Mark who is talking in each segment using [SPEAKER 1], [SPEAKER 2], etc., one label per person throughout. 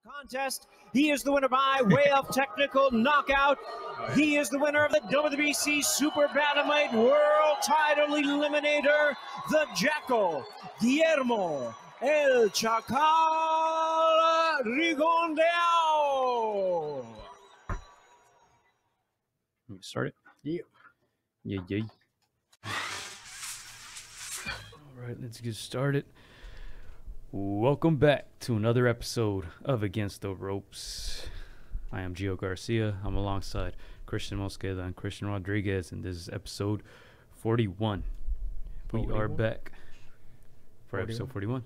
[SPEAKER 1] Contest. He is the winner by way of technical knockout. He is the winner of the WBC Super Bantamweight World Title Eliminator, the Jackal, Guillermo El Chacal Rigondeaux.
[SPEAKER 2] You start it?
[SPEAKER 3] Yeah.
[SPEAKER 2] Yeah. All right, let's get started. Welcome back to another episode of Against the Ropes. I am Gio Garcia. I'm alongside Christian Mosqueda and Christian Rodriguez, and this is episode 41. We are back for
[SPEAKER 3] 41.
[SPEAKER 2] episode 41.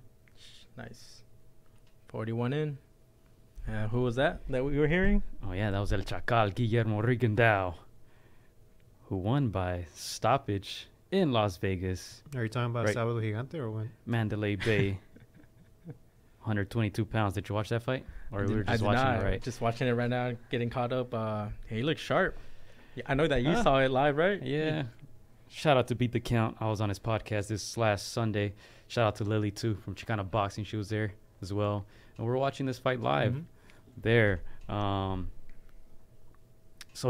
[SPEAKER 3] Nice. 41 in. Who was that we were hearing?
[SPEAKER 2] Oh, yeah, that was El Chacal, Guillermo Rigondeaux, who won by stoppage in Las Vegas.
[SPEAKER 4] Are you talking about
[SPEAKER 2] Right.
[SPEAKER 4] Sábado Gigante or what?
[SPEAKER 2] Mandalay Bay. 122 pounds. Did you watch that fight? Or we were just watching it, right?
[SPEAKER 3] Just watching it right now, getting caught up. He looks sharp. Yeah, I know that you saw it live, right?
[SPEAKER 2] Yeah. Shout out to Beat the Count. I was on his podcast this last Sunday. Shout out to Lily, too, from Chicana Boxing. She was there as well. And we're watching this fight live there. So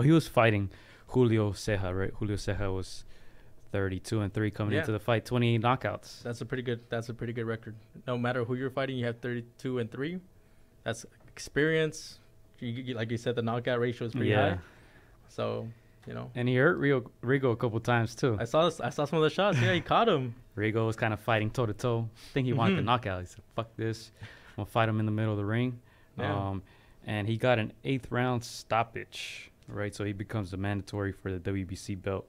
[SPEAKER 2] he was fighting Julio Ceja, right? Julio Ceja was 32-3 coming into the fight, 28 knockouts.
[SPEAKER 3] That's a pretty good record. No matter who you're fighting, you have 32-3. That's experience. Like you said, the knockout ratio is pretty high. So, you know.
[SPEAKER 2] And he hurt Rigo a couple times too.
[SPEAKER 3] I saw some of the shots. Yeah, he caught him.
[SPEAKER 2] Rigo was kind of fighting toe to toe. I think he wanted the knockout. He said, "Fuck this, I'm gonna fight him in the middle of the ring."
[SPEAKER 3] Yeah.
[SPEAKER 2] And he got an 8th round stoppage. Right, so he becomes the mandatory for the WBC belt.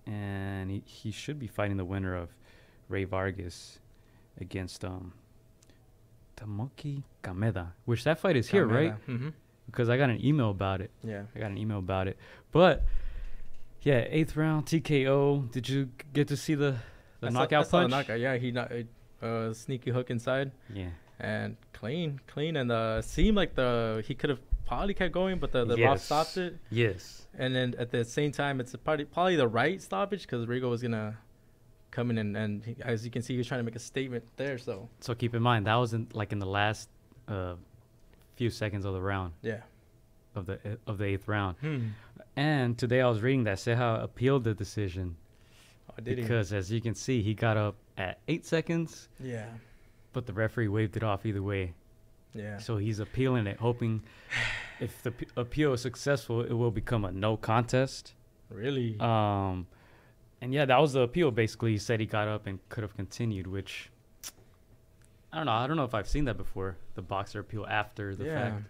[SPEAKER 2] And he should be fighting the winner of Ray Vargas against Tamoki Kameda, which that fight is here, right?
[SPEAKER 3] Mm-hmm.
[SPEAKER 2] Because I got an email about it.
[SPEAKER 3] Yeah.
[SPEAKER 2] I got an email about it. But, yeah, 8th round TKO. Did you get to see the knockout punch?
[SPEAKER 3] The knockout. Yeah, he sneaky hook inside.
[SPEAKER 2] Yeah.
[SPEAKER 3] And clean. And seemed like he could have probably kept going, but the Rock stopped it.
[SPEAKER 2] Yes.
[SPEAKER 3] And then at the same time, it's probably the right stoppage because Rigo was gonna come in and he, as you can see, he was trying to make a statement there. So
[SPEAKER 2] keep in mind that was in the last few seconds of the round.
[SPEAKER 3] Yeah.
[SPEAKER 2] Of the 8th round. And today I was reading that Ceja appealed the decision.
[SPEAKER 3] Oh, did
[SPEAKER 2] because as you can see, he got up at 8 seconds.
[SPEAKER 3] Yeah.
[SPEAKER 2] But the referee waved it off either way.
[SPEAKER 3] Yeah.
[SPEAKER 2] So he's appealing it, hoping if the appeal is successful, it will become a no contest.
[SPEAKER 3] Really?
[SPEAKER 2] And yeah, that was the appeal. Basically, he said he got up and could have continued, which I don't know if I've seen that before. The boxer appeal after the fact.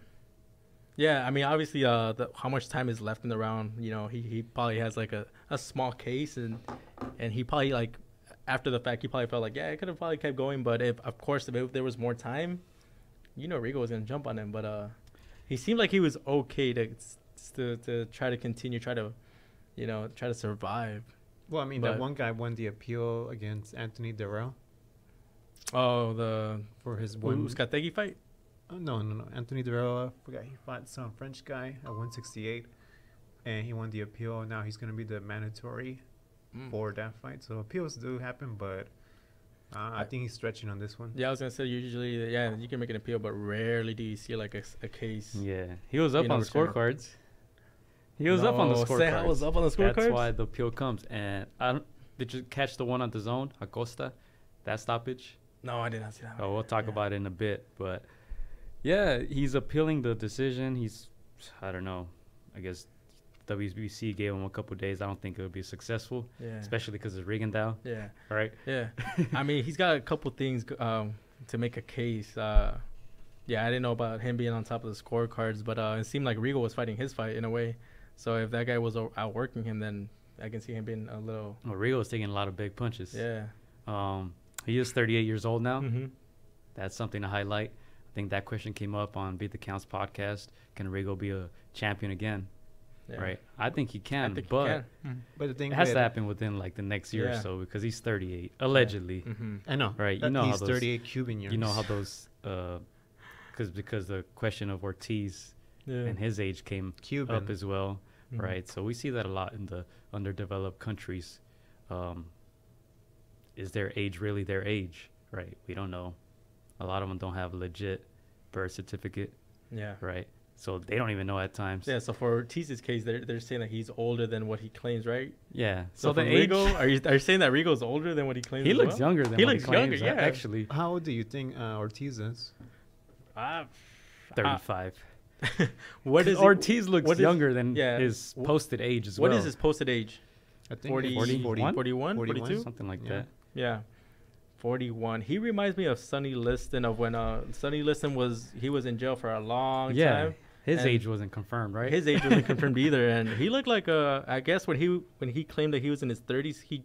[SPEAKER 3] Yeah, I mean, obviously, how much time is left in the round? You know, he probably has like a small case, and he probably like after the fact, he probably felt like, yeah, I could have probably kept going, but if there was more time, you know, Rigo was gonna jump on him, but he seemed like he was okay to try to continue, try to survive.
[SPEAKER 4] Well, I mean, that one guy won the appeal against Anthony Darrell.
[SPEAKER 3] Oh,
[SPEAKER 4] for his one
[SPEAKER 3] Uzcategui fight?
[SPEAKER 4] No. Anthony Darrell, I forgot, he fought some French guy at 168, and he won the appeal. Now he's gonna be the mandatory for that fight. So appeals do happen, but I think he's stretching on this one.
[SPEAKER 3] Yeah, I was gonna say usually, you can make an appeal, but rarely do you see like a case.
[SPEAKER 2] Yeah, he was up on the scorecards. He was up on the scorecards.
[SPEAKER 3] Ceja was up on the scorecards.
[SPEAKER 2] That's why the appeal comes. And did you catch the one on dazn, Acosta, that stoppage?
[SPEAKER 3] No, I did not see that.
[SPEAKER 2] Oh, we'll talk about it in a bit, but yeah, he's appealing the decision. I don't know. I guess WBC gave him a couple of days. I don't think it would be successful, especially because it's Rigondeaux.
[SPEAKER 3] Yeah.
[SPEAKER 2] Right?
[SPEAKER 3] Yeah. I mean, he's got a couple things to make a case. I didn't know about him being on top of the scorecards, but it seemed like Rigo was fighting his fight in a way. So if that guy was outworking him, then I can see him being a little...
[SPEAKER 2] Well, Rigo was taking a lot of big punches.
[SPEAKER 3] Yeah.
[SPEAKER 2] He is 38 years old now.
[SPEAKER 3] Mm-hmm.
[SPEAKER 2] That's something to highlight. I think that question came up on Beat the Count's podcast. Can Rigo be a champion again? Yeah. Right, I think he can, but
[SPEAKER 4] the thing
[SPEAKER 2] it has to happen within like the next year or so because he's 38 allegedly.
[SPEAKER 4] I know,
[SPEAKER 2] right? You know
[SPEAKER 4] he's
[SPEAKER 2] how those
[SPEAKER 4] 38 Cuban years.
[SPEAKER 2] You know how those because the question of Ortiz and his age came up as well, right? So we see that a lot in the underdeveloped countries. Is their age really their age? Right, we don't know. A lot of them don't have legit birth certificate,
[SPEAKER 3] Yeah.
[SPEAKER 2] right? So they don't even know at times.
[SPEAKER 3] Yeah. So for Ortiz's case, they're saying that he's older than what he claims, right?
[SPEAKER 2] Yeah.
[SPEAKER 3] So
[SPEAKER 2] the
[SPEAKER 3] for
[SPEAKER 2] age,
[SPEAKER 3] Rigo, are you saying that Rigo's older than what he claims?
[SPEAKER 2] he
[SPEAKER 3] as
[SPEAKER 2] looks
[SPEAKER 3] well?
[SPEAKER 2] younger than
[SPEAKER 3] He
[SPEAKER 2] what
[SPEAKER 3] looks
[SPEAKER 2] he claims,
[SPEAKER 3] younger, yeah.
[SPEAKER 2] actually.
[SPEAKER 4] How old do you think Ortiz is?
[SPEAKER 2] 35.
[SPEAKER 3] What is
[SPEAKER 2] Ortiz looks
[SPEAKER 3] what is-
[SPEAKER 2] younger than
[SPEAKER 3] yeah.
[SPEAKER 2] his posted age as
[SPEAKER 3] What
[SPEAKER 2] well.
[SPEAKER 3] is his posted age?
[SPEAKER 4] I think
[SPEAKER 3] 40,
[SPEAKER 2] 41?
[SPEAKER 3] 41,
[SPEAKER 4] 41?
[SPEAKER 3] 42?
[SPEAKER 2] Something like
[SPEAKER 4] Yeah.
[SPEAKER 2] that.
[SPEAKER 3] Yeah. 41. He reminds me of Sonny Liston of when Sonny Liston was in jail for a long
[SPEAKER 2] Yeah.
[SPEAKER 3] time.
[SPEAKER 2] His
[SPEAKER 3] And
[SPEAKER 2] age wasn't confirmed, right?
[SPEAKER 3] His age wasn't confirmed either, and he looked like I guess when he claimed that he was in his 30s, he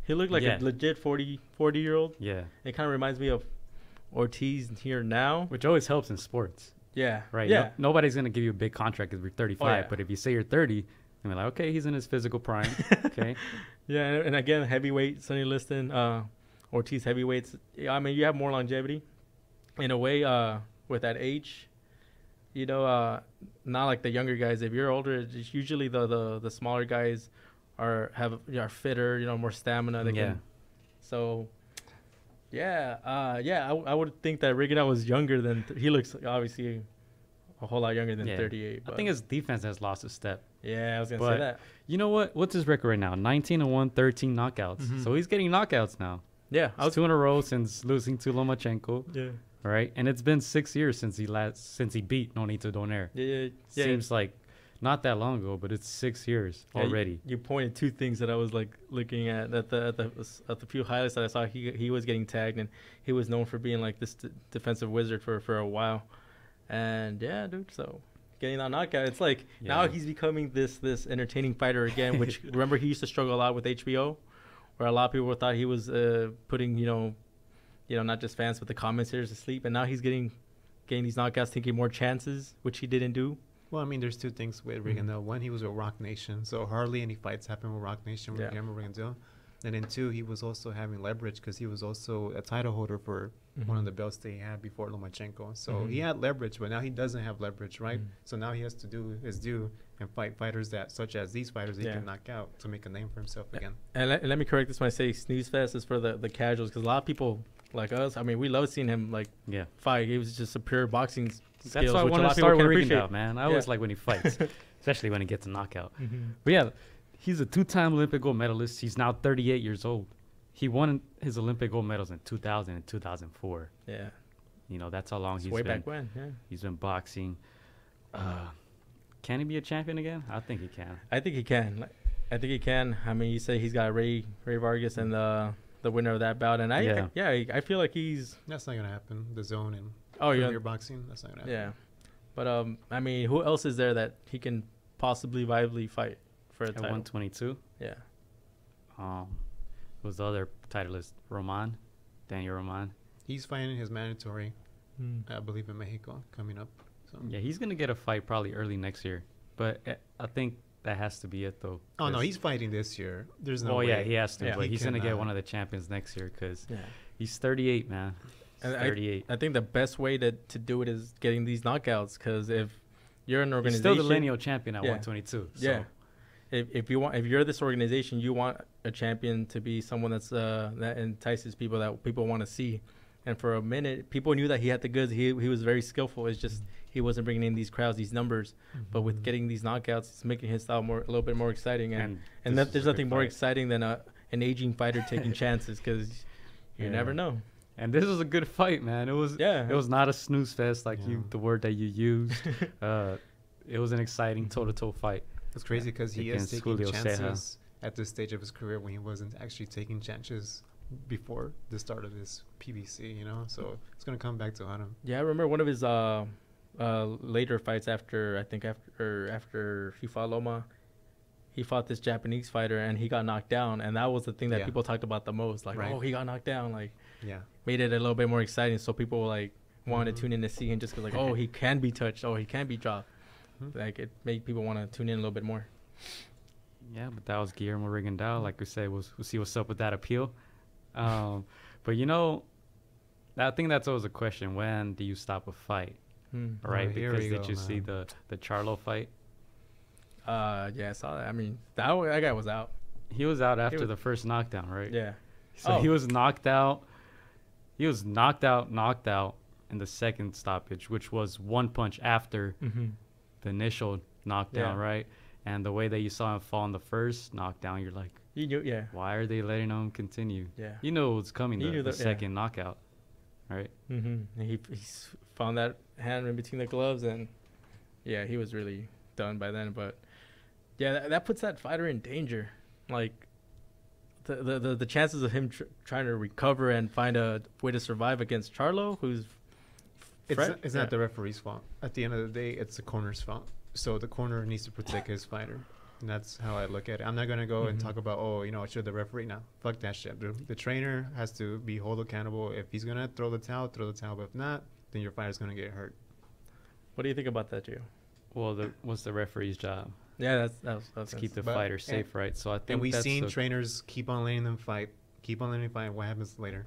[SPEAKER 3] looked like
[SPEAKER 2] Yeah.
[SPEAKER 3] a legit 40-year-old.
[SPEAKER 2] Yeah.
[SPEAKER 3] It kind of reminds me of Ortiz here now.
[SPEAKER 2] Which always helps in sports,
[SPEAKER 3] Yeah.
[SPEAKER 2] right?
[SPEAKER 3] Yeah.
[SPEAKER 2] Nobody's going to give you a big contract if you're 35,
[SPEAKER 3] yeah.
[SPEAKER 2] but if you say you're 30, then we're like, okay, he's in his physical prime. Okay.
[SPEAKER 3] Yeah, and again, heavyweight Sonny Liston, Ortiz heavyweights. I mean, you have more longevity, in a way. With that age, not like the younger guys. If you're older, it's usually the smaller guys are fitter, more stamina. They
[SPEAKER 2] Yeah.
[SPEAKER 3] can, so, I would think that Rigondeaux was younger than he looks obviously a whole lot younger than
[SPEAKER 2] Yeah.
[SPEAKER 3] 38.
[SPEAKER 2] I
[SPEAKER 3] But
[SPEAKER 2] think his defense has lost a step.
[SPEAKER 3] yeah, I was gonna
[SPEAKER 2] but-
[SPEAKER 3] say that.
[SPEAKER 2] You know what? What's his record right now? 19-1, 13 knockouts.
[SPEAKER 3] Mm-hmm.
[SPEAKER 2] So he's getting knockouts now.
[SPEAKER 3] Yeah,
[SPEAKER 2] It's 2 in a row since losing to Lomachenko.
[SPEAKER 3] Yeah,
[SPEAKER 2] All right, and it's been 6 years since he beat Nonito Donaire.
[SPEAKER 3] yeah.
[SPEAKER 2] Seems like not that long ago, but it's 6 years
[SPEAKER 3] Yeah,
[SPEAKER 2] already.
[SPEAKER 3] You pointed two things that I was like looking at the few highlights that I saw. He was getting tagged, and he was known for being like this defensive wizard for a while. And yeah, dude. So getting that knockout, it's like now
[SPEAKER 2] Yeah.
[SPEAKER 3] he's becoming this entertaining fighter again. Which remember he used to struggle a lot with HBO, where a lot of people thought he was putting not just fans but the commentators to sleep. And now he's getting these knockouts, taking more chances, which he didn't do.
[SPEAKER 4] Well, I mean, there's two things with Rigondeaux. One, he was with Rock Nation, so hardly any fights happen with Rock Nation with Guillermo Rigondeaux. And then two, he was also having leverage because he was also a title holder for one of the belts that he had before Lomachenko. So he had leverage, but now he doesn't have leverage, right? So now he has to do his due and fight fighters such as these fighters, he can knock out to make a name for himself again.
[SPEAKER 3] And let me correct this when I say snooze fest is for the casuals, because a lot of people like us, I mean, we love seeing him fight. He was just a pure boxing skills.
[SPEAKER 2] That's why I
[SPEAKER 3] which a
[SPEAKER 2] want
[SPEAKER 3] lot
[SPEAKER 2] to
[SPEAKER 3] of people
[SPEAKER 2] start
[SPEAKER 3] can
[SPEAKER 2] with
[SPEAKER 3] appreciate.
[SPEAKER 2] Rigondeaux, man. I always like when he fights, especially when he gets a knockout.
[SPEAKER 3] Mm-hmm.
[SPEAKER 2] But yeah, he's a 2-time Olympic gold medalist. He's now 38 years old. He won his Olympic gold medals in 2000 and 2004.
[SPEAKER 3] Yeah,
[SPEAKER 2] That's how long
[SPEAKER 3] it's
[SPEAKER 2] he's
[SPEAKER 3] way
[SPEAKER 2] been.
[SPEAKER 3] back when. Yeah,
[SPEAKER 2] He's been boxing. Can he be a champion again? I think he can.
[SPEAKER 3] I think he can. I mean, you say he's got Ray Vargas and the winner of that bout, and I feel like he's
[SPEAKER 4] That's not going to happen. The zone and
[SPEAKER 3] your
[SPEAKER 4] boxing, that's not going to happen.
[SPEAKER 3] yeah. But I mean, who else is there that he can possibly viably fight for a
[SPEAKER 2] At
[SPEAKER 3] title?
[SPEAKER 2] 122.
[SPEAKER 3] Yeah.
[SPEAKER 2] Who's the other titleist? Daniel Roman.
[SPEAKER 4] He's fighting his mandatory, I believe, in Mexico coming up. So.
[SPEAKER 2] Yeah, he's gonna get a fight probably early next year, but I think that has to be it though.
[SPEAKER 4] Oh, no, he's fighting this year. There's no
[SPEAKER 2] Oh
[SPEAKER 4] way.
[SPEAKER 2] yeah, he has to,
[SPEAKER 3] Yeah.
[SPEAKER 2] but
[SPEAKER 4] He
[SPEAKER 2] he's gonna get
[SPEAKER 4] cannot.
[SPEAKER 2] one of the champions next year because
[SPEAKER 3] Yeah.
[SPEAKER 2] he's 38, man. He's
[SPEAKER 3] And
[SPEAKER 2] 38.
[SPEAKER 3] I think the best way to do it is getting these knockouts, because if you're an
[SPEAKER 2] He's
[SPEAKER 3] organization,
[SPEAKER 2] still the lineal champion at
[SPEAKER 3] Yeah.
[SPEAKER 2] 122. So.
[SPEAKER 3] Yeah. If you're this organization, you want a champion to be someone that entices people, that people want to see. And for a minute, people knew that he had the goods. He was very skillful. It's just he wasn't bringing in these crowds, these numbers. But with getting these knockouts, it's making his style a little bit more exciting. And
[SPEAKER 2] this is
[SPEAKER 3] there's
[SPEAKER 2] a
[SPEAKER 3] nothing
[SPEAKER 2] good
[SPEAKER 3] more
[SPEAKER 2] fight.
[SPEAKER 3] exciting than an aging fighter taking chances, because you never know.
[SPEAKER 2] And this was a good fight, man. It was
[SPEAKER 3] Yeah.
[SPEAKER 2] It was not a snooze fest like
[SPEAKER 4] Yeah.
[SPEAKER 2] the word that you used. It was an exciting toe-to-toe fight.
[SPEAKER 4] It's crazy because he is
[SPEAKER 2] Against
[SPEAKER 4] taking
[SPEAKER 2] Julio Ceja.
[SPEAKER 4] chances at this stage of his career when he wasn't actually taking chances before the start of his PBC, So it's going to come back to haunt him.
[SPEAKER 3] Yeah, I remember one of his later fights after he fought Loma. He fought this Japanese fighter and he got knocked down, and that was the thing that
[SPEAKER 4] Yeah.
[SPEAKER 3] people talked about the most. Like,
[SPEAKER 4] Right.
[SPEAKER 3] oh, he got knocked down. Like,
[SPEAKER 4] Yeah.
[SPEAKER 3] made it a little bit more exciting, so people like wanted to tune in to see him just 'cause like, oh, he can be touched, oh, he can be dropped. Like, it made people want to tune in a little bit more.
[SPEAKER 2] Yeah, but that was Guillermo Rigondeaux. Like we said, we'll see what's up with that appeal. But I think that's always a question. When do you stop a fight? Right?
[SPEAKER 4] Oh, here
[SPEAKER 2] Because
[SPEAKER 4] we
[SPEAKER 2] did
[SPEAKER 4] go,
[SPEAKER 2] you see
[SPEAKER 4] man.
[SPEAKER 2] the Charlo fight?
[SPEAKER 3] Yeah, I saw that. I mean, that guy was out.
[SPEAKER 2] He was out after
[SPEAKER 3] was-
[SPEAKER 2] the first knockdown, right?
[SPEAKER 3] Yeah.
[SPEAKER 2] So he was knocked out. He was knocked out, in the second stoppage, which was one punch after the initial knockdown, right? And the way that you saw him fall in the first knockdown, you're like,
[SPEAKER 3] You knew,
[SPEAKER 2] why are they letting him continue?
[SPEAKER 3] Yeah.
[SPEAKER 2] You know what's coming,
[SPEAKER 3] You knew
[SPEAKER 2] the second knockout, right?
[SPEAKER 3] And he found that hand in between the gloves, and yeah, he was really done by then. But yeah, that puts that fighter in danger. Like the chances of him trying to recover and find a way to survive against Charlo, who's
[SPEAKER 4] it's not the referee's fault. At the end of the day, it's the corner's fault. So the corner needs to protect his fighter. And that's how I look at it. I'm not going to go and talk about, should the referee now? Fuck that shit, dude. The trainer has to be held accountable. If he's going to throw the towel, throw the towel. But if not, then your fighter's going to get hurt.
[SPEAKER 3] What do you think about that, Gio?
[SPEAKER 2] Well, what's the referee's job?
[SPEAKER 3] Yeah, that's
[SPEAKER 2] to keep the fighter safe, right? So I think
[SPEAKER 4] and we've seen trainers keep on letting them fight. What happens later?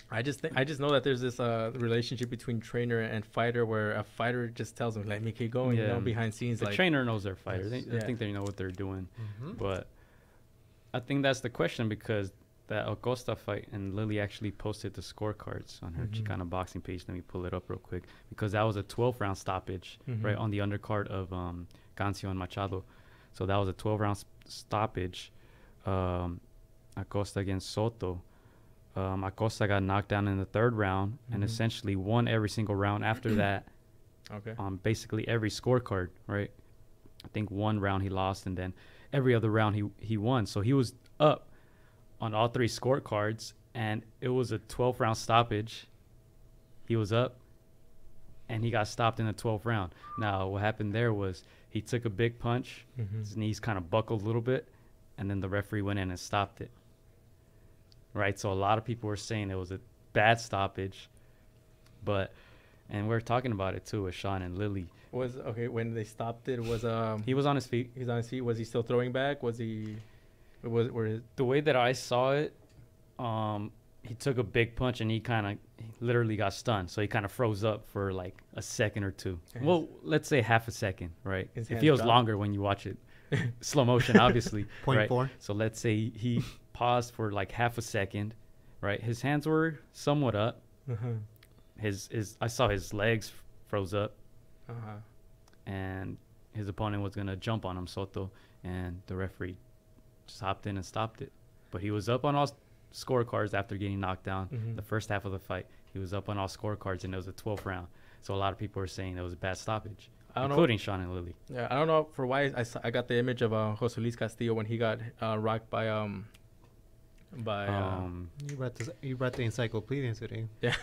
[SPEAKER 3] I just know that there's this relationship between trainer and fighter where a fighter just tells them, let me keep going, behind scenes.
[SPEAKER 2] The trainer knows their fighter. I think they know what they're doing. But I think that's the question, because that Acosta fight, and Lily actually posted the scorecards on her Chicana boxing page. Let me pull it up real quick, because that was a 12-round stoppage, right, on the undercard of Gancio and Machado. So that was a 12-round stoppage. Acosta against Soto. Acosta got knocked down in the third round and essentially won every single round after that.
[SPEAKER 3] Okay.
[SPEAKER 2] Basically every scorecard, right? I think one round he lost, and then every other round he won. So he was up on all three scorecards, and it was a 12-round stoppage. He was up, and he got stopped in the 12th round. Now, what happened there was he took a big punch. His knees kind of buckled a little bit, and then the referee went in and stopped it. Right, so a lot of people were saying it was a bad stoppage, and we're talking about it too with Sean and Lily.
[SPEAKER 3] When they stopped it, was
[SPEAKER 2] he was on his feet.
[SPEAKER 3] He's on his feet. Was he still throwing back? The
[SPEAKER 2] way that I saw it, he took a big punch and he literally got stunned. So he kind of froze up for like a second or two. Well, let's say half a second, right? It feels longer when you watch it slow motion, obviously.
[SPEAKER 4] 0.4.
[SPEAKER 2] Right? So let's say he paused for like half a second, right? His hands were somewhat up. I saw his legs froze up, and his opponent was gonna jump on him, Soto, and the referee just hopped in and stopped it. But he was up on all scorecards after getting knocked down. The first half of the fight, he was up on all scorecards, and it was a 12th round. So a lot of people were saying it was a bad stoppage, including Sean and Lily.
[SPEAKER 3] Yeah, I don't know for why I got the image of Jose Luis Castillo when he got rocked by
[SPEAKER 4] you brought the encyclopedia today.
[SPEAKER 3] Yeah.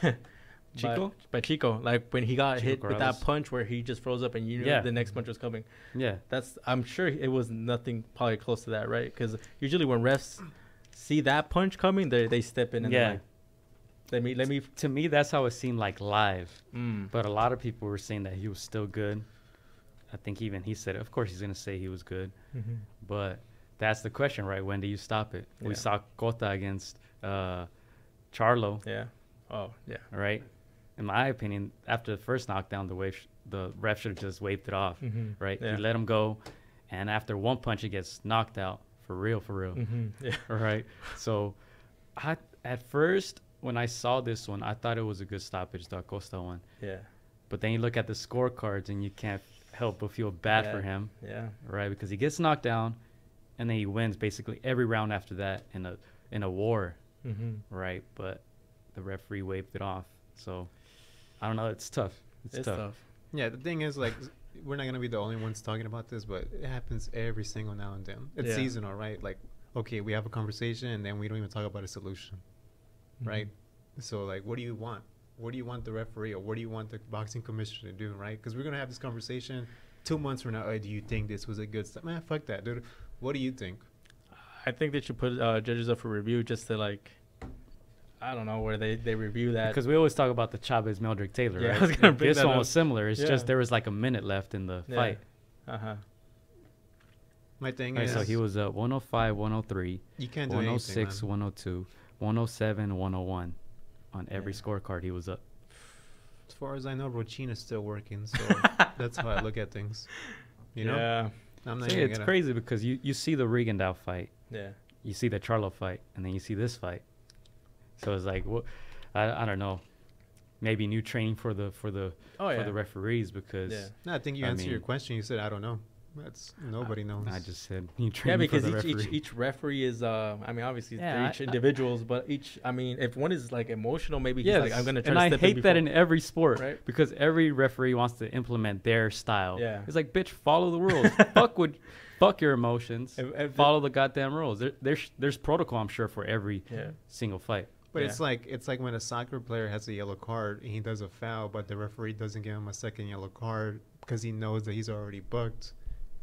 [SPEAKER 2] Chico?
[SPEAKER 3] By Chico. Like when he got
[SPEAKER 2] Chico
[SPEAKER 3] hit
[SPEAKER 2] Corrales.
[SPEAKER 3] with that punch where he just froze up and you knew the next punch was coming.
[SPEAKER 2] Yeah.
[SPEAKER 3] I'm sure it was nothing probably close to that, right? Because usually when refs see that punch coming, they step in and they're like, let me.
[SPEAKER 2] To me, that's how it seemed like live. But a lot of people were saying that he was still good. I think even he said it. Of course he's going to say he was good. But that's the question, right? When do you stop it? We saw Cota against Charlo.
[SPEAKER 3] Yeah. Oh, yeah.
[SPEAKER 2] Right? In my opinion, after the first knockdown, the ref should have just waved it off, right?
[SPEAKER 3] Yeah.
[SPEAKER 2] He let him go, and after one punch, he gets knocked out for real.
[SPEAKER 3] Yeah.
[SPEAKER 2] Right? So at first, when I saw this one, I thought it was a good stoppage, the Acosta one.
[SPEAKER 3] Yeah.
[SPEAKER 2] But then you look at the scorecards, and you can't help but feel bad for him.
[SPEAKER 3] Yeah.
[SPEAKER 2] Right? Because he gets knocked down, and then he wins basically every round after that in a war. Right? But the referee waved it off. So I don't know. It's tough. It's tough.
[SPEAKER 4] Yeah, the thing is, like, we're not going to be the only ones talking about this, but it happens every single now and then. It's seasonal, right? Like, okay, we have a conversation, and then we don't even talk about a solution, right? So, like, what do you want? What do you want the referee, or what do you want the boxing commissioner to do, right? Because we're going to have this conversation 2 months from now. Oh, do you think this was a good stuff? Man, fuck that, dude. What do you think?
[SPEAKER 3] I think they should put judges up for review just to, like, I don't know, where they review that.
[SPEAKER 2] Because we always talk about the Chavez Mildred Taylor, right?
[SPEAKER 3] I was gonna bring
[SPEAKER 2] this
[SPEAKER 3] that
[SPEAKER 2] one
[SPEAKER 3] up.
[SPEAKER 2] was similar. It's just there was like a minute left in the fight.
[SPEAKER 4] My thing
[SPEAKER 2] Right,
[SPEAKER 4] is,
[SPEAKER 2] so he was 105, 103,
[SPEAKER 4] you can't do
[SPEAKER 2] 106,
[SPEAKER 4] anything, man.
[SPEAKER 2] 102, 107, 101. On every scorecard, he was up.
[SPEAKER 4] As far as I know, Rochina's still working, so that's how I look at things. You know?
[SPEAKER 3] Yeah.
[SPEAKER 4] I'm not
[SPEAKER 2] See,
[SPEAKER 4] even
[SPEAKER 2] it's
[SPEAKER 4] gonna...
[SPEAKER 2] crazy because you see the Rigondeaux fight,
[SPEAKER 3] Yeah.
[SPEAKER 2] you see the Charlo fight, and then you see this fight. So it's like, what? I don't know. maybe new training for the
[SPEAKER 3] Oh,
[SPEAKER 2] for the referees because
[SPEAKER 3] Yeah.
[SPEAKER 4] No, I think you answered your question. You said, I don't know. That's nobody knows.
[SPEAKER 2] I just said new
[SPEAKER 3] Yeah,
[SPEAKER 2] training
[SPEAKER 3] because
[SPEAKER 2] for the
[SPEAKER 3] each
[SPEAKER 2] referee.
[SPEAKER 3] each referee is I mean obviously
[SPEAKER 2] Yeah,
[SPEAKER 3] they're each individuals, but each I mean if one is like emotional, maybe he's
[SPEAKER 2] Yes,
[SPEAKER 3] like I'm gonna try
[SPEAKER 2] and
[SPEAKER 3] to
[SPEAKER 2] I
[SPEAKER 3] step
[SPEAKER 2] hate
[SPEAKER 3] in
[SPEAKER 2] that
[SPEAKER 3] before.
[SPEAKER 2] in every sport,
[SPEAKER 3] Right?
[SPEAKER 2] because every referee wants to implement their style.
[SPEAKER 3] Yeah.
[SPEAKER 2] It's like, bitch, follow the rules. Fuck your emotions.
[SPEAKER 3] If
[SPEAKER 2] Follow the goddamn rules. There's protocol, I'm sure, for every
[SPEAKER 3] Yeah.
[SPEAKER 2] single fight.
[SPEAKER 4] But
[SPEAKER 3] Yeah.
[SPEAKER 4] it's like when a soccer player has a yellow card and he does a foul, but the referee doesn't give him a second yellow card because he knows that he's already booked.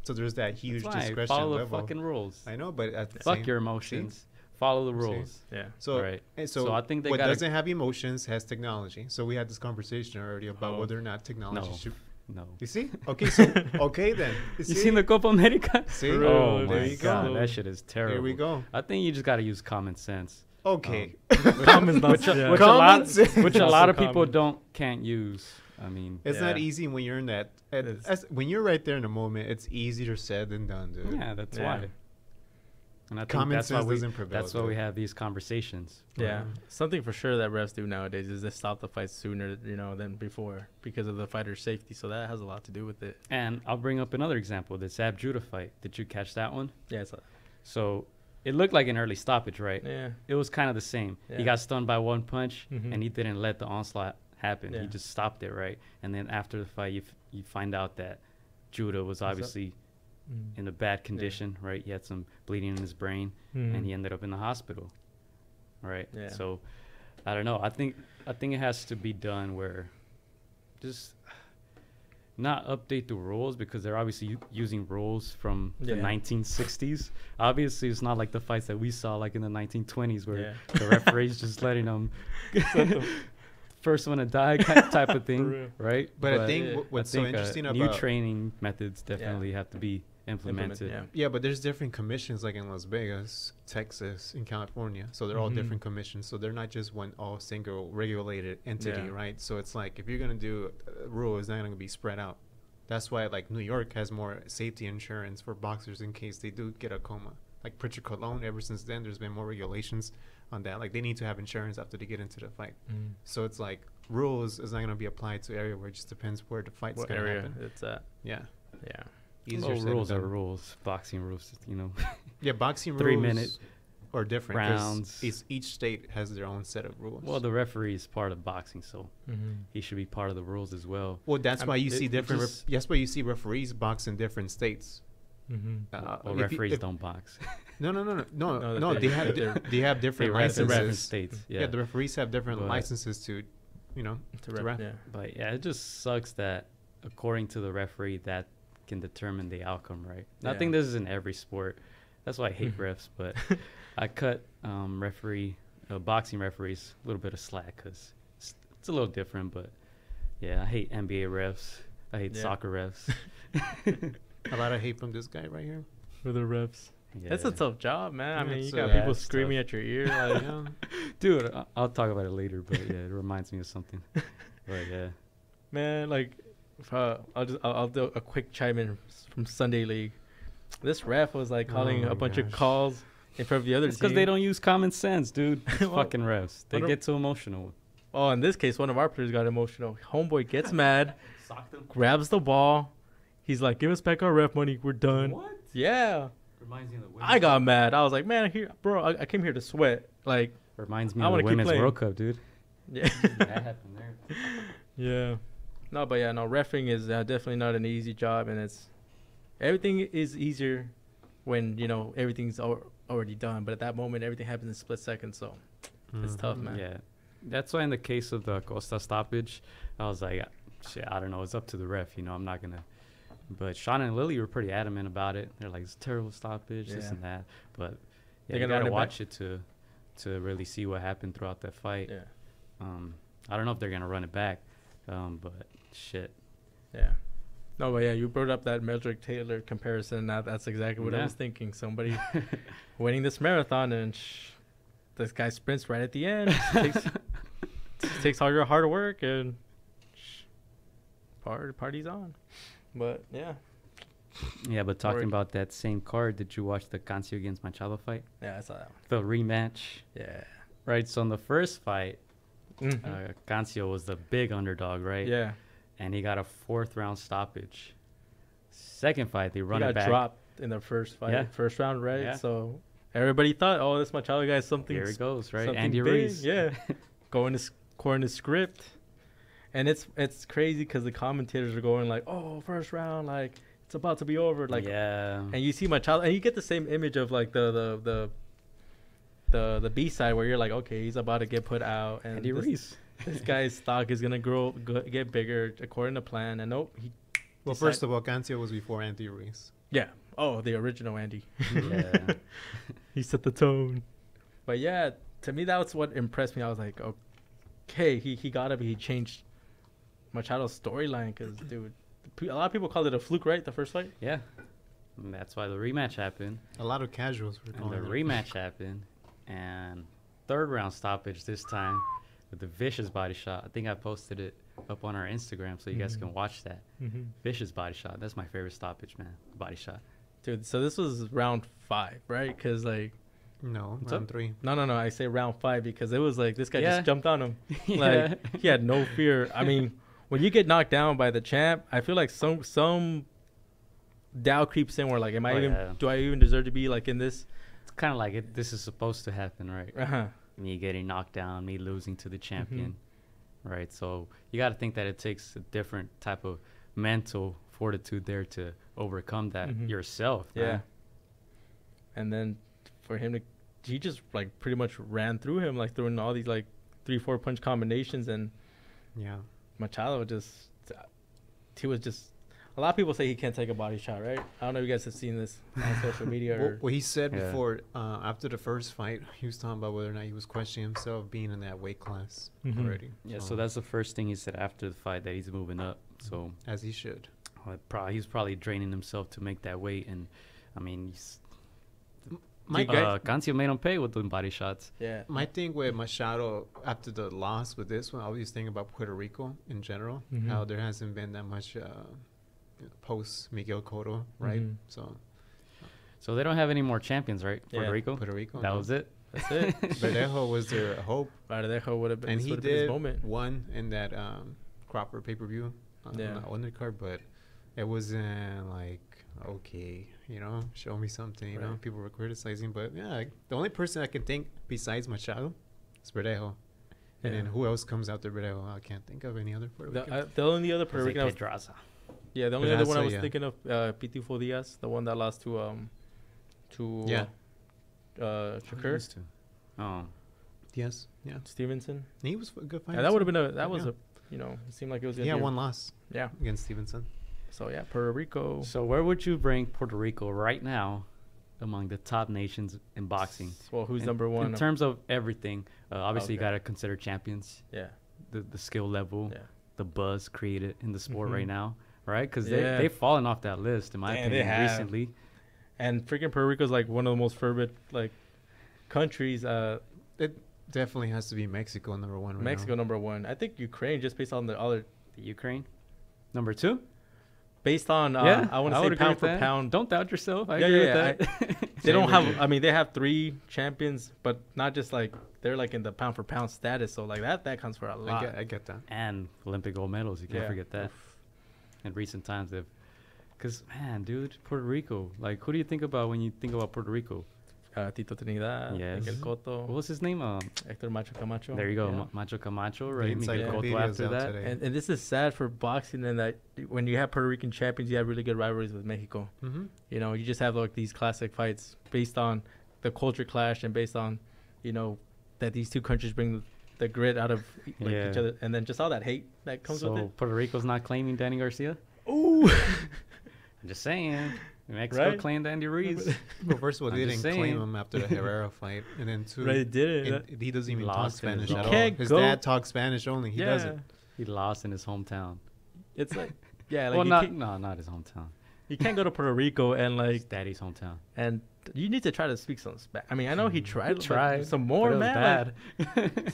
[SPEAKER 4] So there's that huge
[SPEAKER 2] That's why,
[SPEAKER 4] discretion
[SPEAKER 2] follow
[SPEAKER 4] level.
[SPEAKER 2] the fucking rules.
[SPEAKER 4] I know, but at the
[SPEAKER 2] Fuck
[SPEAKER 4] same,
[SPEAKER 2] your emotions. Follow the
[SPEAKER 4] See?
[SPEAKER 2] rules.
[SPEAKER 3] Yeah.
[SPEAKER 4] So,
[SPEAKER 2] Right.
[SPEAKER 4] and
[SPEAKER 2] So I think they
[SPEAKER 4] what
[SPEAKER 2] gotta-
[SPEAKER 4] doesn't have emotions has technology. So we had this conversation already about
[SPEAKER 3] Oh.
[SPEAKER 4] whether or not technology
[SPEAKER 2] No.
[SPEAKER 4] should.
[SPEAKER 2] No.
[SPEAKER 4] You see? Okay, so okay then.
[SPEAKER 2] You seen the Copa America?
[SPEAKER 4] See?
[SPEAKER 2] Oh
[SPEAKER 3] There
[SPEAKER 2] my
[SPEAKER 3] you
[SPEAKER 2] god,
[SPEAKER 3] go.
[SPEAKER 2] that shit is terrible.
[SPEAKER 4] Here we go.
[SPEAKER 2] I think you just got to use common sense.
[SPEAKER 4] Okay.
[SPEAKER 3] Common
[SPEAKER 2] Which,
[SPEAKER 3] yeah.
[SPEAKER 2] which a
[SPEAKER 4] Common
[SPEAKER 2] lot,
[SPEAKER 4] sense.
[SPEAKER 2] which a
[SPEAKER 3] Not
[SPEAKER 2] lot
[SPEAKER 3] so
[SPEAKER 2] of people
[SPEAKER 3] common.
[SPEAKER 2] can't use. I mean,
[SPEAKER 4] It's not
[SPEAKER 3] Yeah.
[SPEAKER 4] easy when you're in that.
[SPEAKER 3] It's-
[SPEAKER 4] When you're right there in the moment, it's easier said than done, dude.
[SPEAKER 2] yeah, that's
[SPEAKER 3] Yeah.
[SPEAKER 2] why. And I think
[SPEAKER 4] Common
[SPEAKER 2] that's why
[SPEAKER 4] sense
[SPEAKER 2] we,
[SPEAKER 4] doesn't prevail,
[SPEAKER 2] that's why we
[SPEAKER 4] dude.
[SPEAKER 2] have these conversations.
[SPEAKER 3] Yeah, something for sure that refs do nowadays is they stop the fight sooner, than before because of the fighter's safety. So that has a lot to do with it.
[SPEAKER 2] And I'll bring up another example, the Zab Judah fight. Did you catch that one?
[SPEAKER 3] Yeah,
[SPEAKER 2] So it looked like an early stoppage, right?
[SPEAKER 3] yeah,
[SPEAKER 2] It was kind of the same. He
[SPEAKER 3] Yeah.
[SPEAKER 2] got stunned by one punch,
[SPEAKER 3] Mhm.
[SPEAKER 2] and he didn't let the onslaught happen.
[SPEAKER 3] Yeah.
[SPEAKER 2] He just stopped it, right? And then after the fight, you find out that Judah was obviously in a bad condition, right? He had some bleeding in his brain, and he ended up in the hospital, right?
[SPEAKER 3] Yeah.
[SPEAKER 2] So I don't know. I think it has to be done where just not update the rules, because they're obviously using rules from the
[SPEAKER 3] Yeah.
[SPEAKER 2] 1960s. Obviously, it's not like the fights that we saw like in the 1920s where
[SPEAKER 3] Yeah.
[SPEAKER 2] the referees just letting them first one to die type of
[SPEAKER 3] For
[SPEAKER 2] thing,
[SPEAKER 3] real.
[SPEAKER 2] right?
[SPEAKER 4] But I think
[SPEAKER 3] yeah,
[SPEAKER 4] what's
[SPEAKER 2] I think,
[SPEAKER 4] so interesting
[SPEAKER 2] new
[SPEAKER 4] about
[SPEAKER 2] training methods definitely have to be implemented.
[SPEAKER 3] Yeah.
[SPEAKER 4] Yeah, but there's different commissions like in Las Vegas, Texas, and California. So they're all
[SPEAKER 3] Mhm.
[SPEAKER 4] different commissions. So they're not just one all single regulated entity,
[SPEAKER 3] Yeah.
[SPEAKER 4] right? So it's like if you're gonna do a rule, it's not gonna be spread out. That's why like New York has more safety insurance for boxers in case they do get a coma. Like Pritchard Cologne, ever since then, there's been more regulations on that. Like they need to have insurance after they get into the fight. So it's like rules is not gonna be applied to area where it just depends where the fight's
[SPEAKER 3] What
[SPEAKER 4] gonna
[SPEAKER 3] area
[SPEAKER 4] happen.
[SPEAKER 3] it's at?
[SPEAKER 4] Yeah.
[SPEAKER 3] Yeah.
[SPEAKER 4] Easier
[SPEAKER 2] Well,
[SPEAKER 4] said than
[SPEAKER 2] rules are
[SPEAKER 4] done.
[SPEAKER 2] rules. Boxing rules,
[SPEAKER 4] Yeah, boxing
[SPEAKER 2] 3
[SPEAKER 4] rules
[SPEAKER 2] minute
[SPEAKER 4] are different 'cause
[SPEAKER 2] rounds.
[SPEAKER 4] each state has their own set of rules.
[SPEAKER 2] Well, the referee is part of boxing, so
[SPEAKER 3] Mm-hmm.
[SPEAKER 2] he should be part of the rules as well.
[SPEAKER 4] Well, that's why you
[SPEAKER 2] it-
[SPEAKER 4] see
[SPEAKER 2] it
[SPEAKER 4] different.
[SPEAKER 2] just-
[SPEAKER 4] That's why you see referees box in different states.
[SPEAKER 3] Mm-hmm.
[SPEAKER 2] Well,
[SPEAKER 4] If you-
[SPEAKER 2] referees
[SPEAKER 4] if-
[SPEAKER 2] don't box.
[SPEAKER 4] No.
[SPEAKER 3] No,
[SPEAKER 4] No,
[SPEAKER 3] they-
[SPEAKER 4] they have
[SPEAKER 3] they're-
[SPEAKER 4] they have different
[SPEAKER 2] They ref in different
[SPEAKER 4] licenses.
[SPEAKER 2] states.
[SPEAKER 4] Yeah.
[SPEAKER 2] Yeah,
[SPEAKER 4] the referees have different
[SPEAKER 2] But-
[SPEAKER 4] licenses to ref.
[SPEAKER 3] Yeah.
[SPEAKER 2] but yeah, it just sucks that according to the referee, that can determine the outcome, right? And I
[SPEAKER 3] Yeah.
[SPEAKER 2] think this is in every sport. That's why I hate
[SPEAKER 3] Mhm.
[SPEAKER 2] refs, but I cut boxing referees a little bit of slack because it's a little different. But yeah, I hate NBA refs. I hate
[SPEAKER 3] Yeah.
[SPEAKER 2] soccer refs.
[SPEAKER 4] A lot of hate from this guy right here.
[SPEAKER 3] For the refs. That's a
[SPEAKER 2] Yeah.
[SPEAKER 3] tough job, man. I
[SPEAKER 4] Yeah,
[SPEAKER 3] mean, you
[SPEAKER 4] it's,
[SPEAKER 3] got
[SPEAKER 4] yeah,
[SPEAKER 3] people
[SPEAKER 2] it's
[SPEAKER 3] screaming
[SPEAKER 2] tough.
[SPEAKER 3] at your ear. Like,
[SPEAKER 4] Yeah.
[SPEAKER 2] Dude, I'll talk about it later, but yeah, it reminds me of something. But yeah.
[SPEAKER 3] man, like, I'll do a quick chime in from Sunday League. This ref was like calling
[SPEAKER 4] Oh
[SPEAKER 3] a
[SPEAKER 4] my
[SPEAKER 3] bunch of
[SPEAKER 4] gosh.
[SPEAKER 3] calls in front of the other
[SPEAKER 2] It's because
[SPEAKER 3] team.
[SPEAKER 2] they don't use common sense, dude. It's
[SPEAKER 3] Well,
[SPEAKER 2] fucking refs. They
[SPEAKER 3] wonder-
[SPEAKER 2] get too emotional.
[SPEAKER 3] Oh, in this case, one of our players got emotional. Homeboy gets mad, grabs the ball. He's like, "Give us back our ref money. We're done."
[SPEAKER 2] What?
[SPEAKER 3] Yeah.
[SPEAKER 2] Reminds me of the
[SPEAKER 3] I got mad. I was like, "Man, I came here to sweat." Like,
[SPEAKER 2] Reminds me
[SPEAKER 3] I
[SPEAKER 2] of the
[SPEAKER 3] wanna keep
[SPEAKER 2] Women's
[SPEAKER 3] playing.
[SPEAKER 2] World Cup, dude.
[SPEAKER 3] yeah.
[SPEAKER 2] That happened there.
[SPEAKER 3] Yeah. No, but yeah, no, reffing is definitely not an easy job, and everything is easier when everything's already done. But at that moment, everything happens in a split second, so it's tough, man.
[SPEAKER 2] Yeah. That's why in the case of the Acosta stoppage, I was like, shit, I don't know. It's up to the ref. I'm not going to. But Sean and Lily were pretty adamant about it. They're like, it's a terrible stoppage, this
[SPEAKER 3] Yeah.
[SPEAKER 2] and that. But
[SPEAKER 3] They're
[SPEAKER 2] yeah, you
[SPEAKER 3] gonna run
[SPEAKER 2] got to
[SPEAKER 3] it
[SPEAKER 2] watch
[SPEAKER 3] back?
[SPEAKER 2] it to really see what happened throughout that fight.
[SPEAKER 3] Yeah.
[SPEAKER 2] I don't know if they're going to run it back. But shit.
[SPEAKER 3] Yeah. No, but yeah, you brought up that Medrick Taylor comparison. That's exactly what I
[SPEAKER 2] Yeah.
[SPEAKER 3] was thinking. Somebody winning this marathon, and this guy sprints right at the end. takes all your hard work, and party's on. But yeah.
[SPEAKER 2] Yeah, but talking
[SPEAKER 3] Or-
[SPEAKER 2] about that same card, did you watch the Cancio against Machado fight?
[SPEAKER 3] Yeah, I saw that one.
[SPEAKER 2] The rematch,
[SPEAKER 3] Yeah.
[SPEAKER 2] right? So in the first fight, Cancio was the big underdog, right?
[SPEAKER 3] Yeah.
[SPEAKER 2] And he got a 4th round stoppage. Second fight, they run
[SPEAKER 3] He
[SPEAKER 2] it
[SPEAKER 3] got
[SPEAKER 2] back.
[SPEAKER 3] dropped in the first fight,
[SPEAKER 2] Yeah.
[SPEAKER 3] first round, right?
[SPEAKER 2] Yeah.
[SPEAKER 3] So everybody thought, oh, this Machado guy is something.
[SPEAKER 2] Here it goes, right?
[SPEAKER 3] something
[SPEAKER 2] Andy
[SPEAKER 3] big.
[SPEAKER 2] Ruiz.
[SPEAKER 3] Yeah. Going to according to script. And it's crazy because the commentators are going like, oh, first round, like it's about to be over, like.
[SPEAKER 2] Yeah.
[SPEAKER 3] And you see Machado, and you get the same image of like the B side where you're like, okay, he's about to get put out, and
[SPEAKER 2] Andy Ruiz.
[SPEAKER 3] this guy's stock is gonna get bigger according to plan, and nope.
[SPEAKER 4] Well, first of all, Cancio was before Andy Ruiz.
[SPEAKER 3] Yeah. Oh, the original Andy.
[SPEAKER 2] Yeah.
[SPEAKER 3] He set the tone. But yeah, to me that's what impressed me. I was like, okay, he changed Machado's storyline because dude, a lot of people called it a fluke, right? The first fight.
[SPEAKER 2] Yeah. And that's why the rematch happened.
[SPEAKER 4] A lot of casuals were
[SPEAKER 2] And
[SPEAKER 4] calling
[SPEAKER 2] the
[SPEAKER 4] it.
[SPEAKER 2] rematch happened. And 3rd round stoppage this time with the vicious body shot. I think I posted it up on our Instagram so you guys can watch that.
[SPEAKER 3] Mm-hmm.
[SPEAKER 2] Vicious body shot. That's my favorite stoppage, man. Body shot.
[SPEAKER 3] Dude, so this was round 5, right? Because like,
[SPEAKER 4] No,
[SPEAKER 2] What's
[SPEAKER 4] round
[SPEAKER 2] up?
[SPEAKER 4] 3.
[SPEAKER 3] no, I say round 5 because it was like this guy
[SPEAKER 2] Yeah.
[SPEAKER 3] just jumped on him.
[SPEAKER 2] Yeah.
[SPEAKER 3] Like he had no fear. I mean, when you get knocked down by the champ, I feel like some doubt creeps in where like,
[SPEAKER 2] Oh, yeah.
[SPEAKER 3] do I even deserve to be like in this?
[SPEAKER 2] It's kind of like this is supposed to happen, right?
[SPEAKER 3] Uh-huh.
[SPEAKER 2] Me getting knocked down, me losing to the
[SPEAKER 3] Mm-hmm.
[SPEAKER 2] champion, right? So you got to think that it takes a different type of mental fortitude there to overcome that
[SPEAKER 3] Mhm.
[SPEAKER 2] yourself.
[SPEAKER 3] Yeah.
[SPEAKER 2] man.
[SPEAKER 3] And then for him to, he just like pretty much ran through him, like throwing all these like 3-4 punch combinations, and
[SPEAKER 4] Yeah.
[SPEAKER 3] Machado he was just. A lot of people say he can't take a body shot, right? I don't know if you guys have seen this on social media. Or,
[SPEAKER 4] What he said
[SPEAKER 2] Yeah.
[SPEAKER 4] before, after the first fight, he was talking about whether or not he was questioning himself being in that weight class
[SPEAKER 3] Mhm.
[SPEAKER 4] already.
[SPEAKER 2] Yeah, so that's the first thing he said after the fight, that he's moving up. So
[SPEAKER 4] as he should.
[SPEAKER 2] he's probably draining himself to make that weight. And I mean,
[SPEAKER 4] My,
[SPEAKER 2] Cancio made him pay with the body shots.
[SPEAKER 3] yeah.
[SPEAKER 4] my thing with Machado after the loss with this one, I was thinking about Puerto Rico in general,
[SPEAKER 3] Mhm.
[SPEAKER 4] how there hasn't been that much post Miguel Cotto, right?
[SPEAKER 3] Mhm.
[SPEAKER 2] So they don't have any more champions, right? Puerto
[SPEAKER 3] Yeah.
[SPEAKER 2] Rico.
[SPEAKER 4] Puerto Rico.
[SPEAKER 2] That
[SPEAKER 4] no.
[SPEAKER 2] was it.
[SPEAKER 3] That's it.
[SPEAKER 4] Verdejo was their hope,
[SPEAKER 3] Verdejo would have been,
[SPEAKER 4] and
[SPEAKER 3] this
[SPEAKER 4] he
[SPEAKER 3] would've been his
[SPEAKER 4] did
[SPEAKER 3] moment.
[SPEAKER 4] won in that Cropper pay-per-view on
[SPEAKER 3] Yeah.
[SPEAKER 4] the undercard, but it wasn't like, okay, show me something.
[SPEAKER 3] Right.
[SPEAKER 4] People were criticizing, but yeah, like, the only person I can think besides Machado is Verdejo. And then who else comes after Verdejo? I can't think of any other Puerto Rican.
[SPEAKER 3] The only other Puerto
[SPEAKER 2] Jose
[SPEAKER 3] Rican I was,
[SPEAKER 2] Pedraza.
[SPEAKER 3] yeah, the only other one I
[SPEAKER 4] Pedraza,
[SPEAKER 3] was
[SPEAKER 4] yeah.
[SPEAKER 3] thinking of, Pitufo Diaz, the one that lost to
[SPEAKER 4] Yeah.
[SPEAKER 3] Shakur
[SPEAKER 2] Used to. Oh,
[SPEAKER 4] Yes, yeah.
[SPEAKER 3] Stevenson.
[SPEAKER 4] He was a good fighter.
[SPEAKER 3] Yeah, that would have
[SPEAKER 4] too.
[SPEAKER 3] been it
[SPEAKER 4] Yeah.
[SPEAKER 3] seemed like it was
[SPEAKER 4] He
[SPEAKER 3] gonna
[SPEAKER 4] had
[SPEAKER 3] be
[SPEAKER 4] one loss
[SPEAKER 3] Yeah.
[SPEAKER 4] against Stevenson.
[SPEAKER 3] So yeah, Puerto Rico.
[SPEAKER 2] so where would you bring Puerto Rico right now among the top nations in boxing?
[SPEAKER 3] Well, who's
[SPEAKER 2] In-
[SPEAKER 3] number one?
[SPEAKER 2] in terms of everything? Obviously, you
[SPEAKER 3] Okay.
[SPEAKER 2] got to consider champions,
[SPEAKER 3] Yeah.
[SPEAKER 2] the skill level,
[SPEAKER 3] Yeah.
[SPEAKER 2] the buzz created in the sport
[SPEAKER 3] Mhm.
[SPEAKER 2] right now, right? Because
[SPEAKER 3] Yeah.
[SPEAKER 2] they've fallen off that list, in my
[SPEAKER 3] Damn, they
[SPEAKER 2] opinion,
[SPEAKER 3] have.
[SPEAKER 2] recently.
[SPEAKER 3] And freaking Puerto Rico is like one of the most fervent like countries.
[SPEAKER 4] It definitely has to be Mexico number one right
[SPEAKER 3] Mexico
[SPEAKER 4] now.
[SPEAKER 3] number one. I think Ukraine just based on the other,
[SPEAKER 2] The Ukraine, number 2.
[SPEAKER 3] based on
[SPEAKER 2] Yeah,
[SPEAKER 3] I want to
[SPEAKER 2] would
[SPEAKER 3] say
[SPEAKER 2] agree
[SPEAKER 3] pound
[SPEAKER 2] with
[SPEAKER 3] for
[SPEAKER 2] that.
[SPEAKER 3] pound.
[SPEAKER 2] Don't doubt yourself. I
[SPEAKER 3] Yeah,
[SPEAKER 2] agree
[SPEAKER 3] yeah,
[SPEAKER 2] with that.
[SPEAKER 3] They don't
[SPEAKER 4] Same
[SPEAKER 3] have.
[SPEAKER 4] with
[SPEAKER 3] I mean, they have 3 champions, but not just like they're like in the pound for pound status. So like that counts for a lot.
[SPEAKER 4] I get that.
[SPEAKER 2] And Olympic gold medals. You can't
[SPEAKER 3] Yeah.
[SPEAKER 2] forget that. In recent times, because man, dude, Puerto Rico. Like, who do you think about when you think about Puerto Rico?
[SPEAKER 3] Tito Trinidad,
[SPEAKER 2] Yes.
[SPEAKER 3] Miguel Cotto,
[SPEAKER 2] What was his name?
[SPEAKER 3] Hector Macho Camacho.
[SPEAKER 2] There you go,
[SPEAKER 3] Yeah.
[SPEAKER 2] Macho Camacho, right?
[SPEAKER 4] The
[SPEAKER 2] Miguel Cotto
[SPEAKER 4] encyclopedia's
[SPEAKER 2] after
[SPEAKER 4] out
[SPEAKER 2] that.
[SPEAKER 4] today.
[SPEAKER 3] And this is sad for boxing in that when you have Puerto Rican champions, you have really good rivalries with Mexico.
[SPEAKER 4] Mm-hmm.
[SPEAKER 3] You just have like these classic fights based on the culture clash and based on, that these two countries bring the grit out of like
[SPEAKER 2] Yeah.
[SPEAKER 3] each other, and then just all that hate that comes
[SPEAKER 2] So
[SPEAKER 3] with it.
[SPEAKER 2] Puerto Rico's not claiming Danny Garcia.
[SPEAKER 3] Ooh,
[SPEAKER 2] I'm just saying. Mexico
[SPEAKER 3] Right?
[SPEAKER 2] claimed Andy Ruiz.
[SPEAKER 4] Well, first of all,
[SPEAKER 2] I'm
[SPEAKER 4] they
[SPEAKER 2] just
[SPEAKER 4] didn't claim
[SPEAKER 2] saying.
[SPEAKER 4] him after the Herrera fight, and then two,
[SPEAKER 3] right? Did it?
[SPEAKER 4] he doesn't even talk
[SPEAKER 2] Lost in his
[SPEAKER 4] Spanish
[SPEAKER 2] own-
[SPEAKER 4] at
[SPEAKER 2] You
[SPEAKER 4] all.
[SPEAKER 3] can't
[SPEAKER 4] His
[SPEAKER 3] go-
[SPEAKER 4] dad talks Spanish only. He
[SPEAKER 3] yeah.
[SPEAKER 4] doesn't.
[SPEAKER 2] He lost in his hometown.
[SPEAKER 3] It's like, yeah, like
[SPEAKER 2] Well,
[SPEAKER 3] you,
[SPEAKER 2] not his hometown.
[SPEAKER 3] you can't go to Puerto Rico and
[SPEAKER 2] His
[SPEAKER 3] like,
[SPEAKER 2] daddy's hometown.
[SPEAKER 3] and you need to try to speak some Spanish. I mean, I know he tried,
[SPEAKER 2] Tried
[SPEAKER 3] some more,
[SPEAKER 2] but it was
[SPEAKER 3] man.
[SPEAKER 2] bad.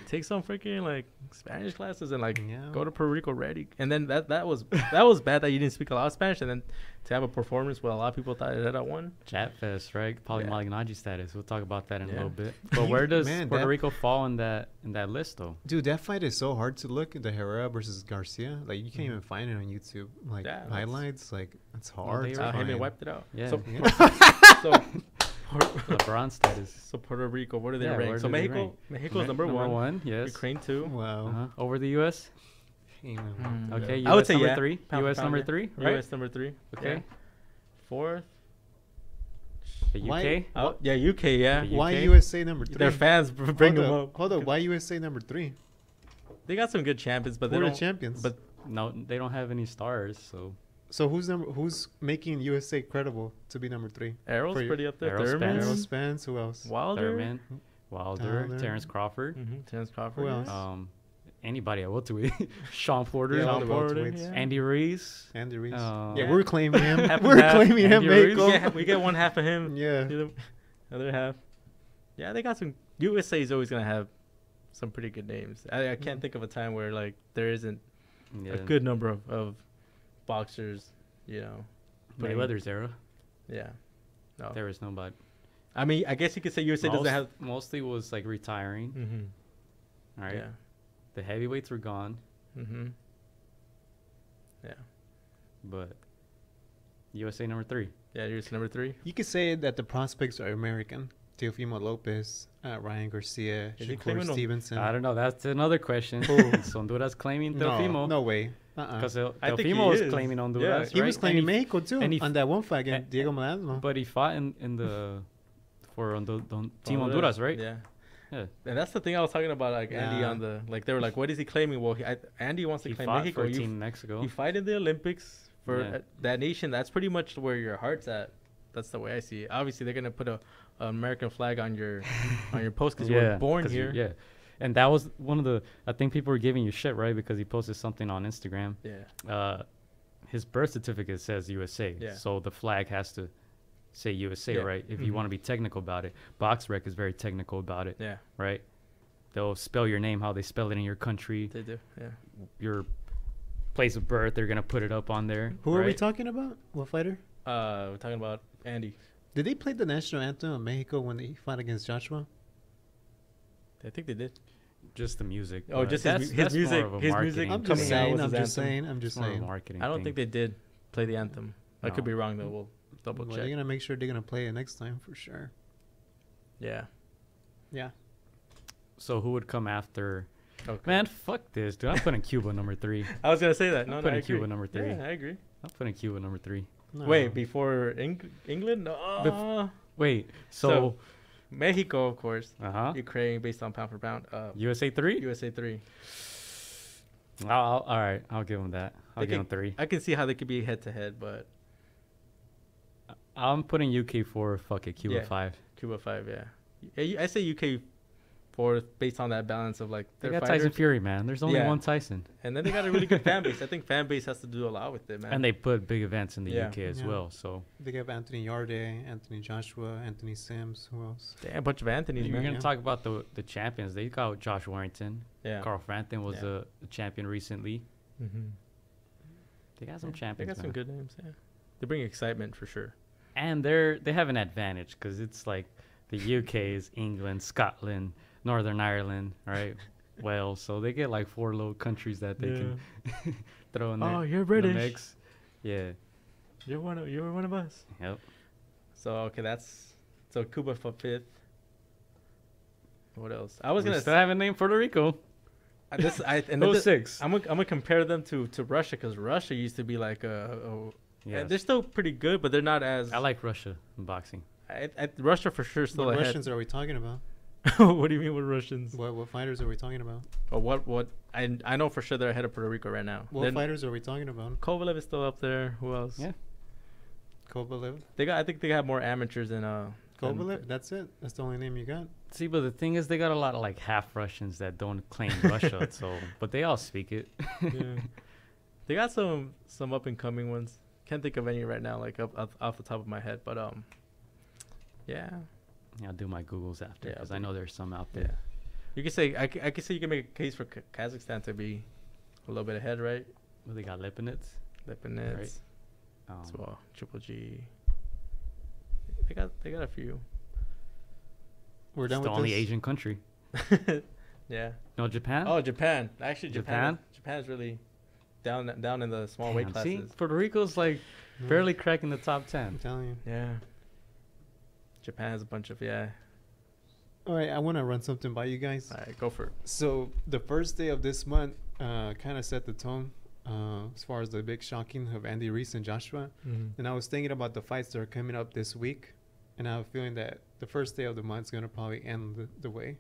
[SPEAKER 3] take some freaking like Spanish classes and like
[SPEAKER 4] Yeah.
[SPEAKER 3] go to Puerto Rico ready. And then that was bad that you didn't speak a lot of Spanish, and then to have a performance where a lot of people thought it had won.
[SPEAKER 2] Chat Fest, right? Paulie
[SPEAKER 3] Yeah.
[SPEAKER 2] Malignaggi status. We'll talk about that in a
[SPEAKER 3] Yeah.
[SPEAKER 2] little bit. But where does
[SPEAKER 4] Man,
[SPEAKER 2] Puerto
[SPEAKER 4] that-
[SPEAKER 2] Rico fall in that list though?
[SPEAKER 4] Dude, that fight is so hard to look. The Herrera versus Garcia. Like, you can't even find it on YouTube. Like,
[SPEAKER 3] Yeah, that's-
[SPEAKER 4] highlights. Like, it's hard
[SPEAKER 2] they
[SPEAKER 4] to
[SPEAKER 2] were-
[SPEAKER 4] find.
[SPEAKER 3] Jaime wiped it out.
[SPEAKER 2] Yeah.
[SPEAKER 3] So,
[SPEAKER 4] Yeah.
[SPEAKER 3] so,
[SPEAKER 2] LeBron status.
[SPEAKER 3] so Puerto Rico, where do they
[SPEAKER 2] Yeah,
[SPEAKER 3] rank?
[SPEAKER 2] where
[SPEAKER 3] So
[SPEAKER 2] do they rank?
[SPEAKER 3] Mexico's number one.
[SPEAKER 2] Yes.
[SPEAKER 3] Ukraine 2.
[SPEAKER 4] Wow.
[SPEAKER 2] Uh-huh. Over the U.S. Okay,
[SPEAKER 3] I would
[SPEAKER 2] US
[SPEAKER 3] say
[SPEAKER 2] number
[SPEAKER 3] yeah.
[SPEAKER 2] 3.
[SPEAKER 3] Pound for
[SPEAKER 2] US
[SPEAKER 3] pound,
[SPEAKER 2] number
[SPEAKER 3] yeah.
[SPEAKER 2] 3, right?
[SPEAKER 3] US number 3.
[SPEAKER 2] Okay.
[SPEAKER 3] Yeah. Fourth.
[SPEAKER 2] The UK.
[SPEAKER 4] Why-
[SPEAKER 3] Oh, yeah, UK. Yeah.
[SPEAKER 2] The
[SPEAKER 4] Why
[SPEAKER 2] UK?
[SPEAKER 4] USA number 3?
[SPEAKER 3] Their fans bring them up.
[SPEAKER 4] Hold up. Why USA number 3?
[SPEAKER 3] They got some good champions, but
[SPEAKER 4] Who
[SPEAKER 3] they
[SPEAKER 4] are the
[SPEAKER 3] don't.
[SPEAKER 4] champions?
[SPEAKER 3] But
[SPEAKER 2] No, they don't have any stars, so
[SPEAKER 4] So who's making USA credible to be number 3?
[SPEAKER 3] Errol's
[SPEAKER 4] For you-
[SPEAKER 3] pretty up there.
[SPEAKER 2] Errol
[SPEAKER 3] Thurman,
[SPEAKER 4] Errol Spence. Who else?
[SPEAKER 3] Wilder.
[SPEAKER 2] Thurman, Wilder,
[SPEAKER 4] Wilder.
[SPEAKER 2] Terrence Crawford,
[SPEAKER 3] Terrence Crawford.
[SPEAKER 4] Who else?
[SPEAKER 3] yeah.
[SPEAKER 2] Anybody at welterweight. Sean Porter,
[SPEAKER 4] Yeah, all
[SPEAKER 3] Sean
[SPEAKER 4] the
[SPEAKER 3] Porter,
[SPEAKER 4] welterweights.
[SPEAKER 3] yeah.
[SPEAKER 2] Andy Ruiz.
[SPEAKER 4] Andy Reese.
[SPEAKER 2] Yeah,
[SPEAKER 4] Yeah, we're claiming him.
[SPEAKER 3] Half and
[SPEAKER 4] we're
[SPEAKER 3] half.
[SPEAKER 4] claiming him,
[SPEAKER 2] Andy Ruiz.
[SPEAKER 4] Mexico.
[SPEAKER 3] We get one half of him.
[SPEAKER 4] Yeah.
[SPEAKER 3] The other half. Yeah, they got some. USA is always gonna have some pretty good names. I can't think of a time where like there isn't
[SPEAKER 2] Yeah.
[SPEAKER 3] a good number of boxers. You know. putting-
[SPEAKER 2] Mayweather's era.
[SPEAKER 3] Yeah. No.
[SPEAKER 2] There was nobody.
[SPEAKER 3] I mean, I guess you could say USA doesn't have.
[SPEAKER 2] Mostly was like retiring.
[SPEAKER 3] Mm-hmm.
[SPEAKER 2] All right.
[SPEAKER 3] Yeah.
[SPEAKER 2] The heavyweights were gone,
[SPEAKER 3] Mm-hmm. Yeah.
[SPEAKER 2] but USA number 3.
[SPEAKER 3] Yeah, here's number 3.
[SPEAKER 4] You could say that the prospects are American. Teofimo Lopez, Ryan Garcia,
[SPEAKER 3] Is he
[SPEAKER 4] Shakur
[SPEAKER 3] claiming them?
[SPEAKER 4] Stevenson.
[SPEAKER 2] I don't know. That's another question.
[SPEAKER 4] Who?
[SPEAKER 2] Is Honduras claiming
[SPEAKER 4] no,
[SPEAKER 2] Teofimo?
[SPEAKER 4] no way.
[SPEAKER 2] Because
[SPEAKER 3] I think he
[SPEAKER 2] Teofimo was
[SPEAKER 3] is.
[SPEAKER 2] claiming
[SPEAKER 3] Yeah,
[SPEAKER 2] Honduras,
[SPEAKER 4] He
[SPEAKER 2] right?
[SPEAKER 4] was claiming
[SPEAKER 2] And he-
[SPEAKER 4] Mexico too
[SPEAKER 2] and he
[SPEAKER 4] on that one fight against
[SPEAKER 2] and-
[SPEAKER 4] Diego Maradona.
[SPEAKER 2] But he fought in the for Team
[SPEAKER 3] Honduras,
[SPEAKER 2] Honduras, right?
[SPEAKER 3] Yeah.
[SPEAKER 2] Yeah.
[SPEAKER 3] And that's the thing I was talking about, like Andy
[SPEAKER 4] Yeah.
[SPEAKER 3] on the like they were like, what is he claiming? Well, Andy wants to
[SPEAKER 2] He
[SPEAKER 3] claim
[SPEAKER 2] fought
[SPEAKER 3] Mexico.
[SPEAKER 2] for
[SPEAKER 3] You
[SPEAKER 2] Team Mexico.
[SPEAKER 3] You fight in the Olympics for
[SPEAKER 2] Yeah.
[SPEAKER 3] that nation. That's pretty much where your heart's at. That's the way I see it. Obviously, they're gonna put an American flag on your post because you were born
[SPEAKER 2] 'cause
[SPEAKER 3] here.
[SPEAKER 2] yeah. And that was one of the. I think people were giving you shit, right? Because he posted something on Instagram.
[SPEAKER 3] Yeah.
[SPEAKER 2] His birth certificate says USA,
[SPEAKER 3] Yeah.
[SPEAKER 2] so the flag has to say USA,
[SPEAKER 3] Yeah.
[SPEAKER 2] right? If you
[SPEAKER 3] Mhm.
[SPEAKER 2] want to be technical about it, BoxRec is very technical about it,
[SPEAKER 3] Yeah.
[SPEAKER 2] right? They'll spell your name how they spell it in your country,
[SPEAKER 3] They do. Yeah.
[SPEAKER 2] your place of birth. They're gonna put it up on there.
[SPEAKER 4] Who are we
[SPEAKER 2] right?
[SPEAKER 4] talking about? What fighter?
[SPEAKER 3] We're talking about Andy.
[SPEAKER 4] Did they play the national anthem of Mexico when they fought against Joshua?
[SPEAKER 3] I think they did.
[SPEAKER 2] Just the music.
[SPEAKER 3] Oh,
[SPEAKER 2] but
[SPEAKER 3] just
[SPEAKER 2] that's
[SPEAKER 3] his
[SPEAKER 2] more
[SPEAKER 3] music.
[SPEAKER 2] of a
[SPEAKER 3] His
[SPEAKER 2] marketing
[SPEAKER 3] music.
[SPEAKER 4] I'm
[SPEAKER 2] thing.
[SPEAKER 4] just
[SPEAKER 3] coming out
[SPEAKER 4] saying.
[SPEAKER 3] with
[SPEAKER 4] I'm
[SPEAKER 3] his
[SPEAKER 4] just
[SPEAKER 3] anthem.
[SPEAKER 4] saying. I'm just
[SPEAKER 2] It's more of a
[SPEAKER 4] saying.
[SPEAKER 2] marketing.
[SPEAKER 3] I don't
[SPEAKER 2] thing.
[SPEAKER 3] think they did play the anthem. I could
[SPEAKER 2] No.
[SPEAKER 3] be wrong though. We'll double
[SPEAKER 4] Well,
[SPEAKER 3] check.
[SPEAKER 4] they're gonna make sure they're gonna play it next time for sure.
[SPEAKER 3] Yeah.
[SPEAKER 4] Yeah.
[SPEAKER 2] So who would come after?
[SPEAKER 3] Okay.
[SPEAKER 2] Man, fuck this, dude. I'm putting Cuba number 3.
[SPEAKER 3] I was gonna say that. No,
[SPEAKER 2] I'm
[SPEAKER 3] no, I
[SPEAKER 2] putting
[SPEAKER 3] agree.
[SPEAKER 2] Cuba number 3.
[SPEAKER 3] Yeah, I agree.
[SPEAKER 2] I'm putting Cuba number 3.
[SPEAKER 4] No.
[SPEAKER 3] Wait, before England? No.
[SPEAKER 2] Wait, so
[SPEAKER 3] So- Mexico, of course.
[SPEAKER 2] uh-huh.
[SPEAKER 3] Ukraine, based on pound for pound.
[SPEAKER 2] USA 3?
[SPEAKER 3] USA 3.
[SPEAKER 2] All right, I'll give them that. I'll
[SPEAKER 3] They
[SPEAKER 2] give them
[SPEAKER 3] can-
[SPEAKER 2] 3.
[SPEAKER 3] I can see how they could be head to head, but
[SPEAKER 2] I'm putting UK 4. Fuck it, Cuba
[SPEAKER 3] Yeah.
[SPEAKER 2] 5.
[SPEAKER 3] Cuba 5, yeah. I say UK 4 based on that balance of like
[SPEAKER 2] They
[SPEAKER 3] their
[SPEAKER 2] got Tyson
[SPEAKER 3] fighters.
[SPEAKER 2] Fury, man. There's only
[SPEAKER 3] Yeah.
[SPEAKER 2] one Tyson,
[SPEAKER 3] And then they got a really good fan base. I think fan base has to do a lot with it, man.
[SPEAKER 2] and they put big events in the
[SPEAKER 3] Yeah.
[SPEAKER 2] UK as
[SPEAKER 4] Yeah.
[SPEAKER 2] well. So
[SPEAKER 4] They have Anthony Yarde, Anthony Joshua, Anthony Sims. Who else?
[SPEAKER 3] Damn, a bunch of Anthony's,
[SPEAKER 2] you're
[SPEAKER 3] man.
[SPEAKER 2] gonna
[SPEAKER 4] Yeah.
[SPEAKER 2] talk about the champions. They got Josh Warrington.
[SPEAKER 3] Yeah.
[SPEAKER 2] Carl Frampton was
[SPEAKER 3] Yeah.
[SPEAKER 2] a champion recently.
[SPEAKER 3] Mm-hmm.
[SPEAKER 2] They got some
[SPEAKER 3] They
[SPEAKER 2] champions,
[SPEAKER 3] got some
[SPEAKER 2] man.
[SPEAKER 3] good names, yeah. They bring excitement for sure.
[SPEAKER 2] And they have an advantage because it's like the UK is England, Scotland, Northern Ireland, right? Wales. So they get like 4 little countries that they can throw in there.
[SPEAKER 3] Oh, you're
[SPEAKER 2] in the
[SPEAKER 3] British.
[SPEAKER 2] mix. Yeah.
[SPEAKER 3] You're one of us.
[SPEAKER 2] Yep.
[SPEAKER 3] So okay, so Cuba for 5th. What else? I was
[SPEAKER 2] We
[SPEAKER 3] gonna
[SPEAKER 2] still haven't named Puerto Rico.
[SPEAKER 3] and
[SPEAKER 2] 06.
[SPEAKER 3] I'm gonna compare them to Russia because Russia used to be like
[SPEAKER 2] Yeah.
[SPEAKER 3] they're still pretty good, but they're not as.
[SPEAKER 2] I like Russia in boxing.
[SPEAKER 3] Russia for sure still
[SPEAKER 4] What
[SPEAKER 3] ahead.
[SPEAKER 4] Russians are we talking about?
[SPEAKER 3] What do you mean with Russians?
[SPEAKER 4] What fighters are we talking about?
[SPEAKER 3] Or what? I know for sure they're ahead of Puerto Rico right now.
[SPEAKER 4] What fighters are we talking about?
[SPEAKER 3] Kovalev is still up there. Who else?
[SPEAKER 2] Yeah.
[SPEAKER 4] Kovalev?
[SPEAKER 3] I think they have more amateurs than
[SPEAKER 4] Kovalev? That's it? That's the only name you got?
[SPEAKER 2] See, but the thing is, they got a lot of like half Russians that don't claim Russia. So, but they all speak it.
[SPEAKER 3] Yeah. They got some up and coming ones. Can't think of any right now, like up off the top of my head. But yeah.
[SPEAKER 2] Yeah, I'll do my Googles after
[SPEAKER 3] Yeah,
[SPEAKER 2] because
[SPEAKER 3] I'll
[SPEAKER 2] I
[SPEAKER 3] do-
[SPEAKER 2] know there's some out
[SPEAKER 3] Yeah.
[SPEAKER 2] there.
[SPEAKER 3] You could say I could say you can make a case for Kazakhstan to be a little bit ahead, right?
[SPEAKER 2] Well, they got Lipinets.
[SPEAKER 3] Lipinets,
[SPEAKER 2] Right.
[SPEAKER 3] as well. Triple G. They got a few.
[SPEAKER 4] We're done
[SPEAKER 2] It's the
[SPEAKER 4] with
[SPEAKER 2] only
[SPEAKER 4] this.
[SPEAKER 2] Asian country.
[SPEAKER 3] Yeah.
[SPEAKER 2] No, Japan.
[SPEAKER 3] Oh, Japan. Actually,
[SPEAKER 2] Japan?
[SPEAKER 3] Japan's really down in the small weight
[SPEAKER 2] Damn, see,
[SPEAKER 3] classes.
[SPEAKER 2] Puerto Rico's like barely cracking the top 10.
[SPEAKER 4] I'm telling you.
[SPEAKER 3] Yeah. Japan has a bunch of
[SPEAKER 4] All right, I want to run something by you guys.
[SPEAKER 3] All right, go for it.
[SPEAKER 4] So the first day of this month kind of set the tone as far as the big shocking of Andy Reese and Joshua. And I was thinking about the fights that are coming up this week, and I have a feeling that the first day of the month is going to probably end the way.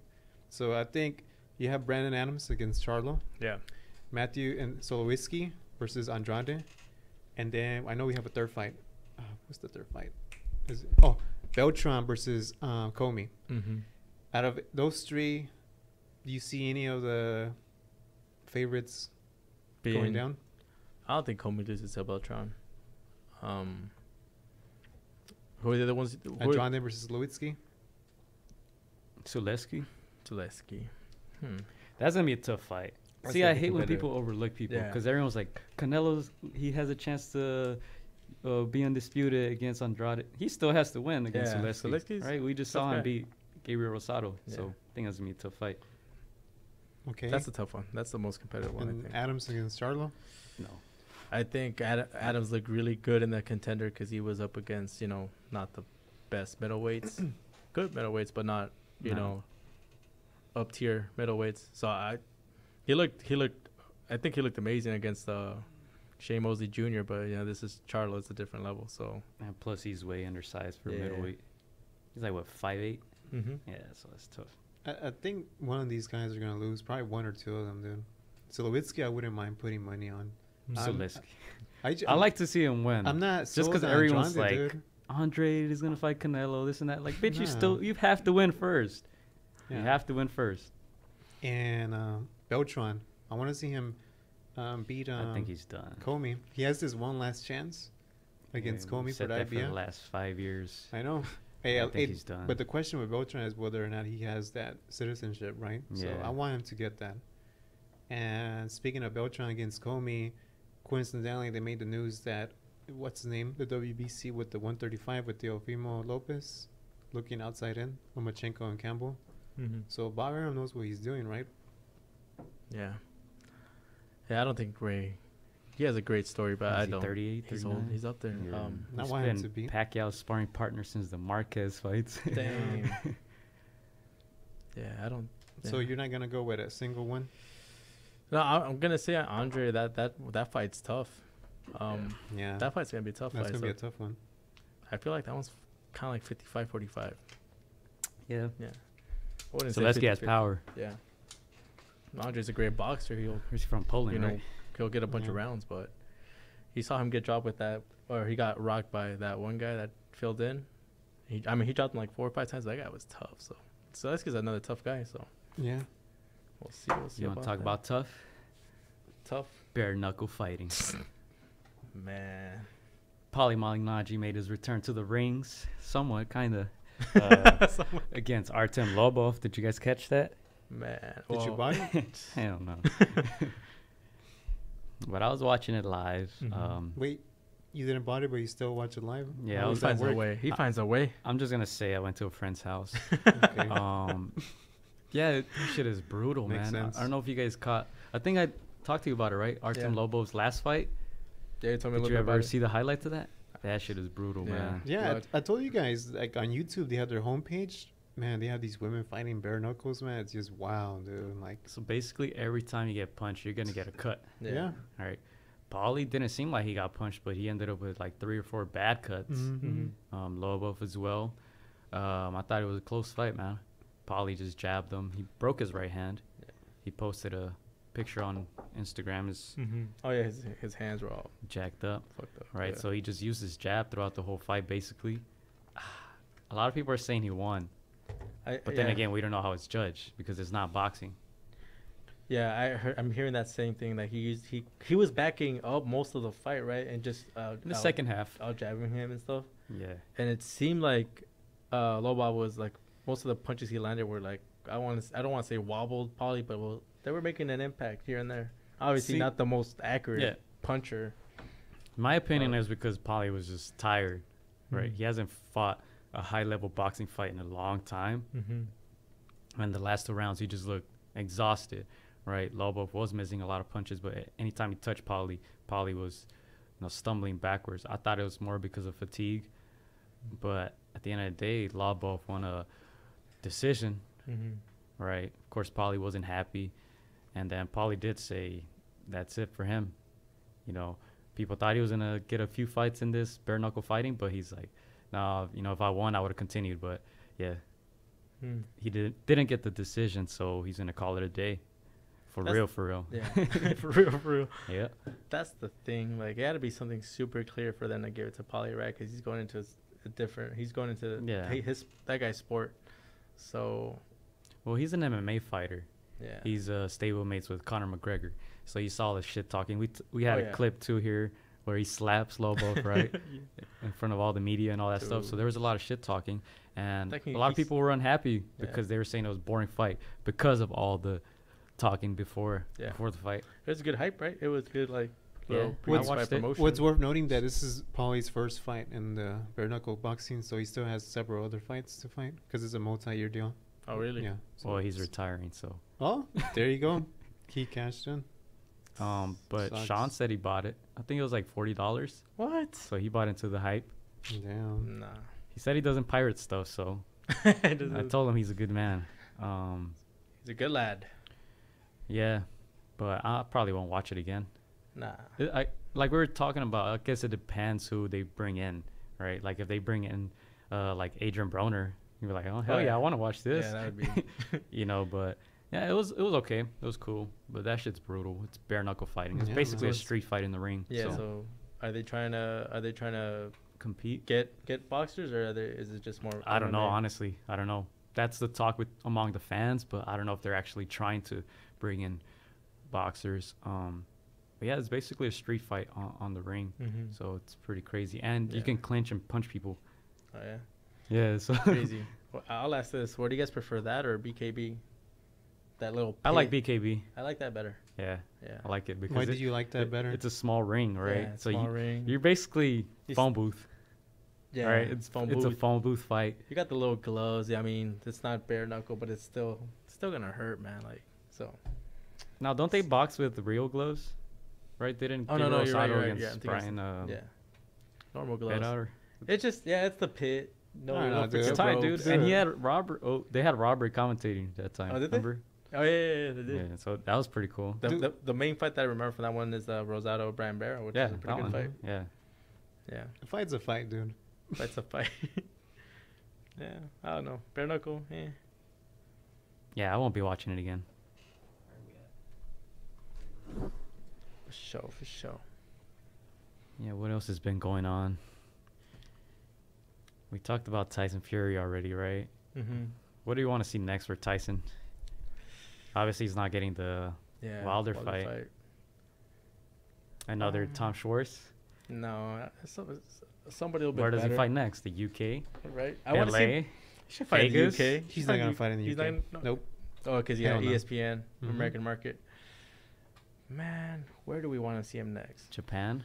[SPEAKER 4] So I think you have Brandon Adams against Charlo,
[SPEAKER 3] Yeah.
[SPEAKER 4] Matthew and Solowitzki versus Andrade, and then I know we have a third fight. What's the third fight? Beltran versus Comey.
[SPEAKER 3] Mm-hmm.
[SPEAKER 4] Out of those three, do you see any of the favorites going down?
[SPEAKER 3] I don't think Comey loses to Beltran. Who are the other ones?
[SPEAKER 4] Andrade versus Lewitsky.
[SPEAKER 2] Suleski.
[SPEAKER 3] Zaleski.
[SPEAKER 2] That's gonna be a tough fight.
[SPEAKER 3] That's
[SPEAKER 2] See,
[SPEAKER 3] gonna
[SPEAKER 2] I
[SPEAKER 3] be
[SPEAKER 2] hate when
[SPEAKER 3] competitive.
[SPEAKER 2] people overlook people
[SPEAKER 3] Yeah.
[SPEAKER 2] because everyone's like, Canelo's, he has a chance to be undisputed against Andrade. He still has to win against
[SPEAKER 3] Yeah,
[SPEAKER 2] Suleski.
[SPEAKER 3] Suleski's
[SPEAKER 2] Right? We just
[SPEAKER 3] tough
[SPEAKER 2] saw him
[SPEAKER 3] guy.
[SPEAKER 2] beat Gabriel Rosado.
[SPEAKER 3] Yeah.
[SPEAKER 2] So I think that's gonna be a tough fight.
[SPEAKER 4] Okay.
[SPEAKER 3] That's a tough one. That's the most competitive one, I
[SPEAKER 4] and
[SPEAKER 3] think.
[SPEAKER 4] Adams against Charlo.
[SPEAKER 2] No.
[SPEAKER 3] I think Adams looked really good in that contender because he was up against, not the best middleweights. Good middleweights, but not, up tier middleweights. So I think he looked amazing against Shane Mosley Jr., but this is Charlo. It's a different level. So
[SPEAKER 2] And plus, he's way undersized for
[SPEAKER 3] Yeah.
[SPEAKER 2] middleweight. He's like, what, 5'8"?
[SPEAKER 3] mm-hmm.
[SPEAKER 2] Yeah, so that's tough.
[SPEAKER 4] I think one of these guys are gonna lose. Probably one or two of them, dude. Solowitzki, I wouldn't mind putting money on.
[SPEAKER 2] Suleski.
[SPEAKER 4] I
[SPEAKER 2] I like to see him win.
[SPEAKER 4] I'm not
[SPEAKER 2] just
[SPEAKER 4] sold
[SPEAKER 2] because
[SPEAKER 4] on
[SPEAKER 2] everyone's
[SPEAKER 4] Andrade,
[SPEAKER 2] like,
[SPEAKER 4] dude.
[SPEAKER 2] Andre is gonna fight Canelo, this and that. Like, bitch,
[SPEAKER 4] Nah.
[SPEAKER 2] you have to win first.
[SPEAKER 4] Yeah.
[SPEAKER 2] You have to win first.
[SPEAKER 4] And Beltran, I want to see him beat
[SPEAKER 2] I think he's done.
[SPEAKER 4] Comey. He has this one last chance against
[SPEAKER 2] Yeah, we
[SPEAKER 4] Comey for
[SPEAKER 2] said
[SPEAKER 4] the
[SPEAKER 2] that for the
[SPEAKER 4] IBF.
[SPEAKER 2] last 5 years.
[SPEAKER 4] I know. Hey,
[SPEAKER 2] I think he's done.
[SPEAKER 4] But the question with Beltran is whether or not he has that citizenship, right? So
[SPEAKER 2] Yeah.
[SPEAKER 4] I want him to get that. And speaking of Beltran against Comey, coincidentally, they made the news that, what's the name? The WBC with the 135 with Teofimo Lopez looking outside in, Lomachenko and Campbell.
[SPEAKER 3] Mm-hmm.
[SPEAKER 4] So Bob Arum knows what he's doing, right?
[SPEAKER 3] Yeah. Yeah, I don't think Ray. He has a great story, but
[SPEAKER 2] Is
[SPEAKER 3] I
[SPEAKER 2] he
[SPEAKER 3] don't.
[SPEAKER 2] 38,
[SPEAKER 3] He's old.
[SPEAKER 2] 39?
[SPEAKER 3] He's up there.
[SPEAKER 2] Yeah.
[SPEAKER 4] I
[SPEAKER 2] He's
[SPEAKER 4] want him
[SPEAKER 2] been
[SPEAKER 4] to beat.
[SPEAKER 2] Pacquiao's sparring partner since the Marquez fights.
[SPEAKER 3] Damn. Yeah, I don't.
[SPEAKER 4] So
[SPEAKER 3] yeah.
[SPEAKER 4] you're not gonna go with a single one?
[SPEAKER 3] No, I'm gonna say Andre. That fight's tough.
[SPEAKER 4] Yeah.
[SPEAKER 3] That fight's gonna be a tough
[SPEAKER 4] That's
[SPEAKER 3] fight.
[SPEAKER 4] gonna be a
[SPEAKER 3] So
[SPEAKER 4] tough one.
[SPEAKER 3] I feel like that one's kind of like 55-45.
[SPEAKER 2] Yeah.
[SPEAKER 3] Yeah. I wouldn't say
[SPEAKER 2] Zaleski has
[SPEAKER 3] 50-50.
[SPEAKER 2] power.
[SPEAKER 3] Yeah. Andre's a great boxer.
[SPEAKER 2] He's from Poland, right?
[SPEAKER 3] He'll get a bunch of
[SPEAKER 4] Yeah.
[SPEAKER 3] rounds, but he saw him get dropped with that, or he got rocked by that one guy that filled in. He dropped him like 4 or 5 times. That guy was tough. So Zaleski's another tough guy. So
[SPEAKER 4] Yeah.
[SPEAKER 3] we'll see. We'll see.
[SPEAKER 2] You want to talk
[SPEAKER 3] that.
[SPEAKER 2] about tough?
[SPEAKER 3] tough?
[SPEAKER 2] Bare knuckle fighting.
[SPEAKER 3] Man.
[SPEAKER 2] Paulie Malignaggi made his return to the rings, somewhat, kind of, against Artem Lobov. Did you guys catch that?
[SPEAKER 3] Man.
[SPEAKER 4] Did you buy it?
[SPEAKER 2] I don't know. But I was watching it live.
[SPEAKER 3] Mhm.
[SPEAKER 4] Wait, you didn't buy it, but you still watch it live?
[SPEAKER 2] Yeah,
[SPEAKER 4] How
[SPEAKER 2] I
[SPEAKER 4] does
[SPEAKER 2] was
[SPEAKER 4] that
[SPEAKER 3] finds a
[SPEAKER 4] work?
[SPEAKER 3] way. He finds a way.
[SPEAKER 2] I'm just gonna say I went to a friend's house.
[SPEAKER 4] Okay.
[SPEAKER 2] Yeah, that shit is brutal,
[SPEAKER 4] Makes
[SPEAKER 2] man.
[SPEAKER 4] sense.
[SPEAKER 2] I don't know if you guys caught. I think I talked to you about it, right? Artem
[SPEAKER 3] Yeah.
[SPEAKER 2] Lobov's last fight.
[SPEAKER 3] Yeah, you told me a
[SPEAKER 2] Did
[SPEAKER 3] little
[SPEAKER 2] you
[SPEAKER 3] bit
[SPEAKER 2] ever
[SPEAKER 3] about it.
[SPEAKER 2] see the highlights of that? That shit is brutal,
[SPEAKER 3] Yeah.
[SPEAKER 2] man.
[SPEAKER 4] Yeah,
[SPEAKER 3] Blood.
[SPEAKER 4] I told you guys, like on YouTube, they have their homepage. Man, they have these women fighting bare knuckles, man. It's just wow, dude. Like,
[SPEAKER 2] So basically, every time you get punched, you're gonna get a cut.
[SPEAKER 4] yeah.
[SPEAKER 2] All right. Paulie didn't seem like he got punched, but he ended up with like 3 or 4 bad cuts.
[SPEAKER 4] Mhm.
[SPEAKER 2] Lobov as well. I thought it was a close fight, man. Paulie just jabbed him. He broke his right hand.
[SPEAKER 3] Yeah.
[SPEAKER 2] He posted a picture on Instagram. Is
[SPEAKER 3] Oh yeah, his hands were all
[SPEAKER 2] jacked up,
[SPEAKER 3] fucked up.
[SPEAKER 2] right?
[SPEAKER 3] Yeah.
[SPEAKER 2] So he just used his jab throughout the whole fight, basically. A lot of people are saying he won, but then
[SPEAKER 3] yeah.
[SPEAKER 2] again, we don't know how it's judged because it's not boxing.
[SPEAKER 3] Yeah, I'm hearing that same thing that he was backing up most of the fight, right, and just
[SPEAKER 2] In the second half,
[SPEAKER 3] out jabbing him and stuff.
[SPEAKER 2] yeah.
[SPEAKER 3] And it seemed like Lobov was like most of the punches he landed were like I don't want to say wobbled Paulie, but they were making an impact here and there. Obviously, not the most accurate puncher.
[SPEAKER 2] My opinion is because Paulie was just tired, right? He hasn't fought a high-level boxing fight in a long time. And the last 2 rounds, he just looked exhausted, right? Lobov was missing a lot of punches, but anytime he touched Paulie, Paulie was, stumbling backwards. I thought it was more because of fatigue, but at the end of the day, Lobov won a decision, right? Of course, Paulie wasn't happy, and then Paulie did say that's it for him. People thought he was gonna get a few fights in this bare knuckle fighting, but he's like, no, if I won, I would have continued. But yeah, he didn't get the decision, so he's gonna call it a day. For real.
[SPEAKER 3] Yeah, for real. Yeah, that's the thing. Like, it had to be something super clear for them to give it to Paulie, right? Because he's going into that guy's sport. So,
[SPEAKER 2] well, he's an MMA fighter.
[SPEAKER 3] Yeah,
[SPEAKER 2] he's stablemates with Conor McGregor. So you saw the shit talking. We had a clip too here where he slaps Lobov, right, in front of all the media and all that stuff. So there was a lot of shit talking, and a lot of people were unhappy because they were saying it was a boring fight because of all the talking before the fight.
[SPEAKER 3] It was good hype, right? It was good, like,
[SPEAKER 4] what's worth noting that this is Paulie's first fight in the bare knuckle boxing, so he still has several other fights to fight because it's a multi-year deal.
[SPEAKER 3] Oh, really?
[SPEAKER 4] Yeah.
[SPEAKER 2] So well, he's retiring, so.
[SPEAKER 4] Oh, there you go. He cashed in.
[SPEAKER 2] But
[SPEAKER 4] Sucks.
[SPEAKER 2] Sean said he bought it. I think it was like $40.
[SPEAKER 3] What?
[SPEAKER 2] So he bought into the hype.
[SPEAKER 4] Damn.
[SPEAKER 3] Nah.
[SPEAKER 2] He said he doesn't pirate stuff, so I told him he's a good man.
[SPEAKER 3] He's a good lad.
[SPEAKER 2] Yeah, but I probably won't watch it again.
[SPEAKER 3] Nah.
[SPEAKER 2] Like we were talking about, I guess it depends who they bring in, right? Like if they bring in like Adrian Broner, you'd be like, oh, hell yeah, I want to watch this.
[SPEAKER 3] Yeah, that would be.
[SPEAKER 2] But yeah, it was okay. It was cool, but that shit's brutal. It's bare knuckle fighting. It's basically a street fight in the ring.
[SPEAKER 3] Yeah. So are they trying to
[SPEAKER 2] compete?
[SPEAKER 3] Get boxers, or is it just more?
[SPEAKER 2] I don't know. Honestly, I don't know. That's the talk among the fans, but I don't know if they're actually trying to bring in boxers. But yeah, it's basically a street fight on the ring. So it's pretty crazy, and you can clinch and punch people.
[SPEAKER 3] Oh yeah.
[SPEAKER 2] Yeah, so
[SPEAKER 3] crazy. Well, I'll ask this: what do you guys prefer, that or BKB? That little pit?
[SPEAKER 2] I like BKB.
[SPEAKER 3] I like that better.
[SPEAKER 2] Yeah, I like it because.
[SPEAKER 4] Why did you like that better?
[SPEAKER 2] It's a small ring, right?
[SPEAKER 3] Yeah, so small ring.
[SPEAKER 2] You're basically phone booth.
[SPEAKER 3] Yeah,
[SPEAKER 2] right. It's a phone booth fight.
[SPEAKER 3] You got the little gloves. I mean, it's not bare knuckle, but it's still gonna hurt, man. Like, so.
[SPEAKER 2] Now, don't they box with real gloves? Right? They didn't.
[SPEAKER 3] Oh no, you're right.
[SPEAKER 2] Against Brian.
[SPEAKER 3] Normal gloves.
[SPEAKER 2] AtR.
[SPEAKER 3] It's just it's the pit. No,
[SPEAKER 2] it's tight, dude. And he had Robert. Oh, they had Robert commentating that time.
[SPEAKER 3] Oh, did
[SPEAKER 2] remember?
[SPEAKER 3] Oh yeah, they did.
[SPEAKER 2] Yeah, so that was pretty cool.
[SPEAKER 3] The main fight that I remember from that one is Rosado Brian Barrow, which is a pretty good fight.
[SPEAKER 2] Yeah.
[SPEAKER 4] A fight's a fight, dude.
[SPEAKER 3] Fight's a fight. Yeah, I don't know. Bare knuckle,
[SPEAKER 2] Yeah, I won't be watching it again.
[SPEAKER 3] For sure.
[SPEAKER 2] Yeah, what else has been going on? We talked about Tyson Fury already, right? What do you want to see next for Tyson? Obviously, he's not getting the Wilder fight. Another Tom Schwartz?
[SPEAKER 3] No, somebody will be
[SPEAKER 2] Where does
[SPEAKER 3] better.
[SPEAKER 2] he fight next? The UK?
[SPEAKER 3] Right.
[SPEAKER 2] I want to see.
[SPEAKER 3] He should fight in the UK.
[SPEAKER 4] He's not going to fight in the UK. Nope.
[SPEAKER 3] Oh, because ESPN, American market. Man, where do we want to see him next?
[SPEAKER 2] Japan?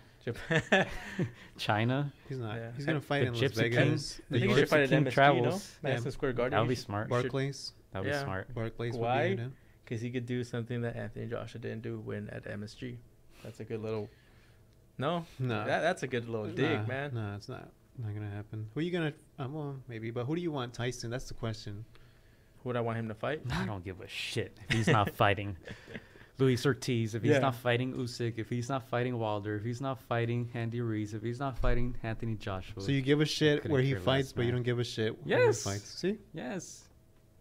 [SPEAKER 2] China?
[SPEAKER 4] He's not. He's going to fight in Las Vegas.
[SPEAKER 3] I think he should fight at MSG, travels. Madison Square Garden.
[SPEAKER 2] That would be smart.
[SPEAKER 4] Barclays.
[SPEAKER 2] That would be smart.
[SPEAKER 4] Barclays.
[SPEAKER 3] Why? Because he could do something that Anthony Joshua didn't do, win at MSG. That's a good little... No? That's a good little dig, man.
[SPEAKER 4] No, it's not going to happen. Who are you going to... well, maybe, but who do you want Tyson? That's the question.
[SPEAKER 3] Who would I want him to fight?
[SPEAKER 2] I don't give a shit if he's not fighting Luis Ortiz, if he's not fighting Usyk, if he's not fighting Wilder, if he's not fighting Andy Ruiz, if he's not fighting Anthony Joshua.
[SPEAKER 4] So you give a shit where he fights, but you don't give a shit where he fights. See?
[SPEAKER 2] Yes.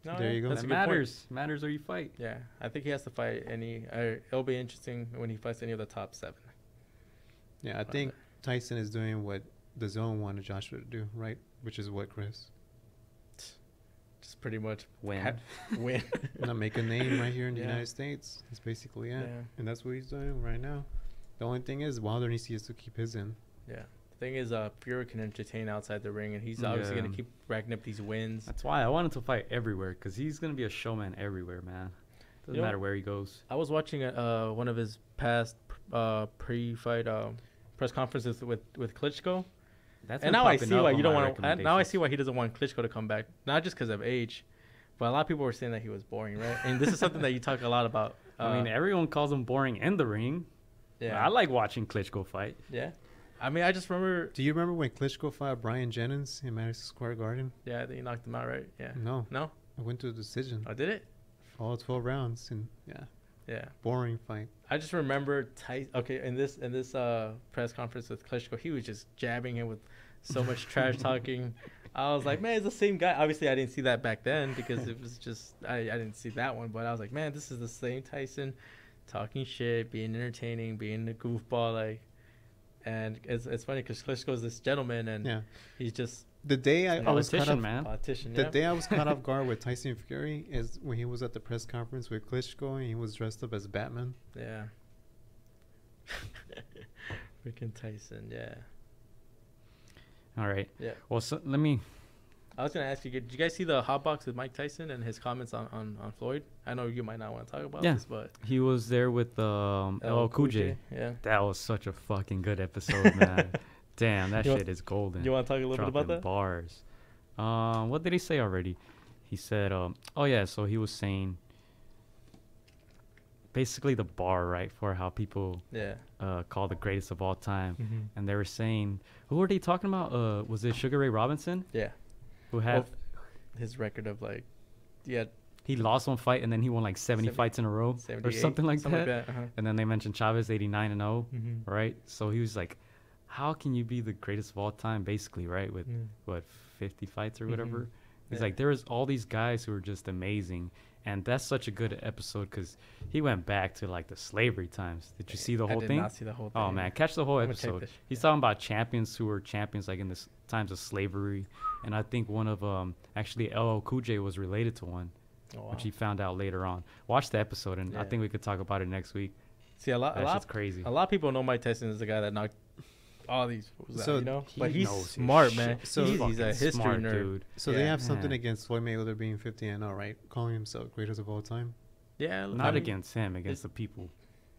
[SPEAKER 4] No, there you go.
[SPEAKER 2] That matters. Matters where you fight.
[SPEAKER 3] Yeah, I think he has to fight any... it'll be interesting when he fights any of the top 7.
[SPEAKER 4] Yeah, I think Tyson is doing what the Zone wanted Joshua to do, right? Which is what, Chris?
[SPEAKER 3] Just pretty much
[SPEAKER 2] win.
[SPEAKER 4] Not make a name right here in the United States. That's basically it.
[SPEAKER 3] Yeah.
[SPEAKER 4] And that's what he's doing right now. The only thing is Wilder needs to keep his in.
[SPEAKER 3] Yeah. thing is, Fury can entertain outside the ring, and he's obviously gonna keep racking up these wins.
[SPEAKER 2] That's why I wanted to fight everywhere, because he's gonna be a showman everywhere, man. Doesn't matter where he goes.
[SPEAKER 3] I was watching one of his past pre-fight press conferences with Klitschko.
[SPEAKER 2] And
[SPEAKER 3] now I see why you don't want. Now I see why he doesn't want Klitschko to come back. Not just because of age, but a lot of people were saying that he was boring, right? And this is something that you talk a lot about.
[SPEAKER 2] I mean, everyone calls him boring in the ring. Yeah, I like watching Klitschko fight.
[SPEAKER 3] Yeah, I mean, I just remember.
[SPEAKER 4] Do you remember when Klitschko fought Brian Jennings in Madison Square Garden?
[SPEAKER 3] Yeah, I think he knocked him out, right? Yeah.
[SPEAKER 4] No.
[SPEAKER 3] No.
[SPEAKER 4] I went to a decision.
[SPEAKER 3] Oh, did it?
[SPEAKER 4] All 12 rounds, and
[SPEAKER 3] yeah,
[SPEAKER 4] boring fight.
[SPEAKER 3] I just remember in this press conference with Klitschko, he was just jabbing him with so much trash talking. I was like, man, it's the same guy. Obviously, I didn't see that back then because it was just I didn't see that one. But I was like, man, this is the same Tyson, talking shit, being entertaining, being a goofball, like. And it's funny because Klitschko's this gentleman, and he's just
[SPEAKER 4] the day I was caught off,
[SPEAKER 3] politician.
[SPEAKER 4] The day I was caught off guard with Tyson Fury is when he was at the press conference with Klitschko and he was dressed up as Batman.
[SPEAKER 3] Yeah. Freaking Tyson, yeah.
[SPEAKER 2] All right.
[SPEAKER 3] Yeah.
[SPEAKER 2] Well,
[SPEAKER 3] I was gonna ask you, did you guys see the hot box with Mike Tyson and his comments on Floyd? I know you might not want to talk about this, but
[SPEAKER 2] he was there with LL Cool J.
[SPEAKER 3] Yeah.
[SPEAKER 2] That was such a fucking good episode, man. Damn, that shit is golden.
[SPEAKER 3] You want to talk a little bit about that?
[SPEAKER 2] Bars. What did he say already? He said, so he was saying basically the bar, right, for how people call the greatest of all time. Mm-hmm. And they were saying, who were they talking about? Was it Sugar Ray Robinson?
[SPEAKER 3] Yeah.
[SPEAKER 2] Who had
[SPEAKER 3] his record of
[SPEAKER 2] he lost one fight and then he won like 70 fights in a row or something like that.
[SPEAKER 3] Uh-huh.
[SPEAKER 2] And then they mentioned Chavez 89-0, right? So he was like, how can you be the greatest of all time, basically, right? With 50 fights or whatever. He's like, there's all these guys who are just amazing. And that's such a good episode because he went back to like the slavery times. Did you see the whole thing?
[SPEAKER 3] I did not see the whole thing.
[SPEAKER 2] Oh man, catch the whole episode. He's talking about champions who were champions like in the times of slavery. And I think one of actually LL Cool J was related to one, which he found out later on. Watch the episode, and I think we could talk about it next week.
[SPEAKER 3] See, a lot
[SPEAKER 2] crazy.
[SPEAKER 3] A lot of people know Mike Tyson is the guy that knocked all these. But he's
[SPEAKER 2] smart, man.
[SPEAKER 3] So he's a history
[SPEAKER 2] smart
[SPEAKER 3] nerd.
[SPEAKER 2] Dude.
[SPEAKER 4] So they have something against Floyd Mayweather being 50-0, right? Calling himself greatest of all time.
[SPEAKER 3] Yeah,
[SPEAKER 2] not against him, against the people.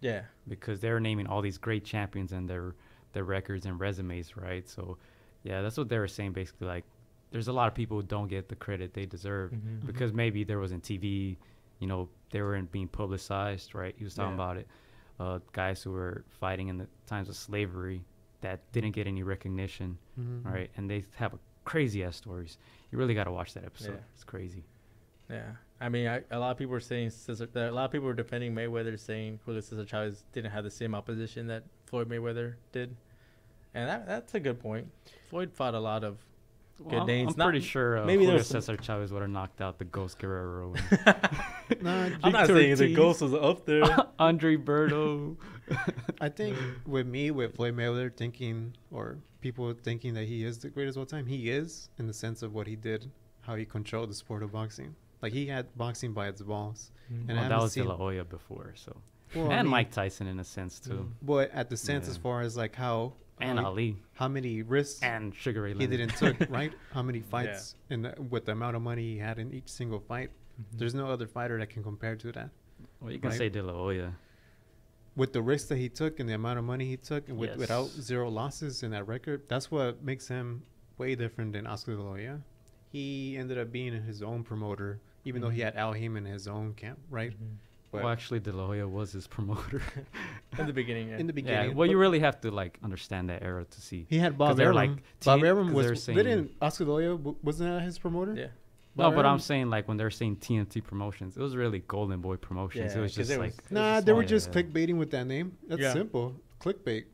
[SPEAKER 3] Yeah,
[SPEAKER 2] because they're naming all these great champions and their records and resumes, right? So, yeah, that's what they were saying basically. Like, there's a lot of people who don't get the credit they deserve because maybe there wasn't TV, they weren't being publicized, right? He was talking about it. Guys who were fighting in the times of slavery that didn't get any recognition, right? And they have crazy ass stories. You really got to watch that episode. Yeah. It's crazy.
[SPEAKER 3] Yeah, I mean, a lot of people were saying a lot of people were defending Mayweather, saying Julio Ceja Chavez didn't have the same opposition that Floyd Mayweather did, and that's a good point. Floyd fought a lot of good names.
[SPEAKER 2] I'm pretty sure
[SPEAKER 3] maybe
[SPEAKER 2] Julio Cesar Chavez would have knocked out the Ghost Guerrero.
[SPEAKER 3] I'm not saying the Ghost was up there.
[SPEAKER 2] Andre Berto.
[SPEAKER 4] I think with Floyd Mayweather thinking, or people thinking that he is the greatest of all time, he is in the sense of what he did, how he controlled the sport of boxing. Like, he had boxing by its balls.
[SPEAKER 2] And that was De La Hoya before, so. And Mike Tyson in a sense, too.
[SPEAKER 4] But at the sense as far as, like, how...
[SPEAKER 2] And Ali.
[SPEAKER 4] How many risks...
[SPEAKER 2] And Sugar Ray
[SPEAKER 4] he didn't took, right? How many fights, with the amount of money he had in each single fight. There's no other fighter that can compare to that.
[SPEAKER 2] Well, you can say De La Hoya.
[SPEAKER 4] With the risks that he took and the amount of money he took, and without 0 losses in that record, that's what makes him way different than Oscar De La Hoya. He ended up being his own promoter, even though he had Al Haymon in his own camp, right?
[SPEAKER 2] Well, actually, De La Hoya was his promoter.
[SPEAKER 3] In the beginning,
[SPEAKER 4] In the beginning.
[SPEAKER 2] Yeah, well, you really have to, like, understand that era to see.
[SPEAKER 4] He had Bob Arum. Like, Bob Arum was... Didn't Oscar De La Hoya, wasn't that his promoter?
[SPEAKER 3] Yeah.
[SPEAKER 2] No, but I'm saying, like, when they're saying TNT Promotions, it was really Golden Boy Promotions. It was just like...
[SPEAKER 4] Nah, they were just clickbaiting with that name. That's simple. Clickbait.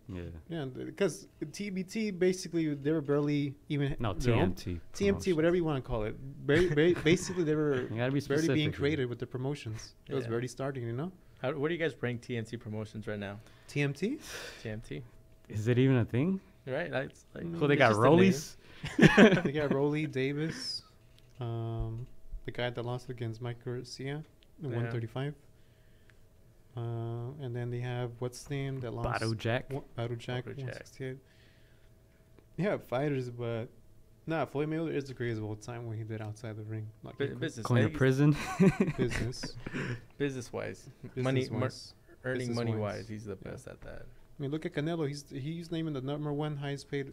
[SPEAKER 2] Yeah,
[SPEAKER 4] because TBT, basically, they were barely even...
[SPEAKER 2] No, TNT.
[SPEAKER 4] TMT, whatever you want to call it. Basically, they were barely being created with the promotions. It was barely starting,
[SPEAKER 3] Where do you guys rank TNT Promotions right now?
[SPEAKER 4] TMT?
[SPEAKER 3] TNT.
[SPEAKER 2] Is it even a thing?
[SPEAKER 3] Right. That's like,
[SPEAKER 2] so they got Rollies?
[SPEAKER 4] They got Rolly, Davis, the guy that lost against Mike Garcia in 135. And then they have, what's his name that lost?
[SPEAKER 2] Badu Jack.
[SPEAKER 4] Badu Jack, 168. Yeah, fighters, but Floyd Mayweather is the greatest of all time when he did outside the ring. Like
[SPEAKER 3] Business.
[SPEAKER 2] Going to prison.
[SPEAKER 4] business,
[SPEAKER 3] Business-wise.
[SPEAKER 4] business-wise.
[SPEAKER 3] Earning
[SPEAKER 4] Business-wise.
[SPEAKER 3] money-wise, he's the
[SPEAKER 4] Yeah.
[SPEAKER 3] best at that.
[SPEAKER 4] I mean, look at Canelo. He's named the number one highest paid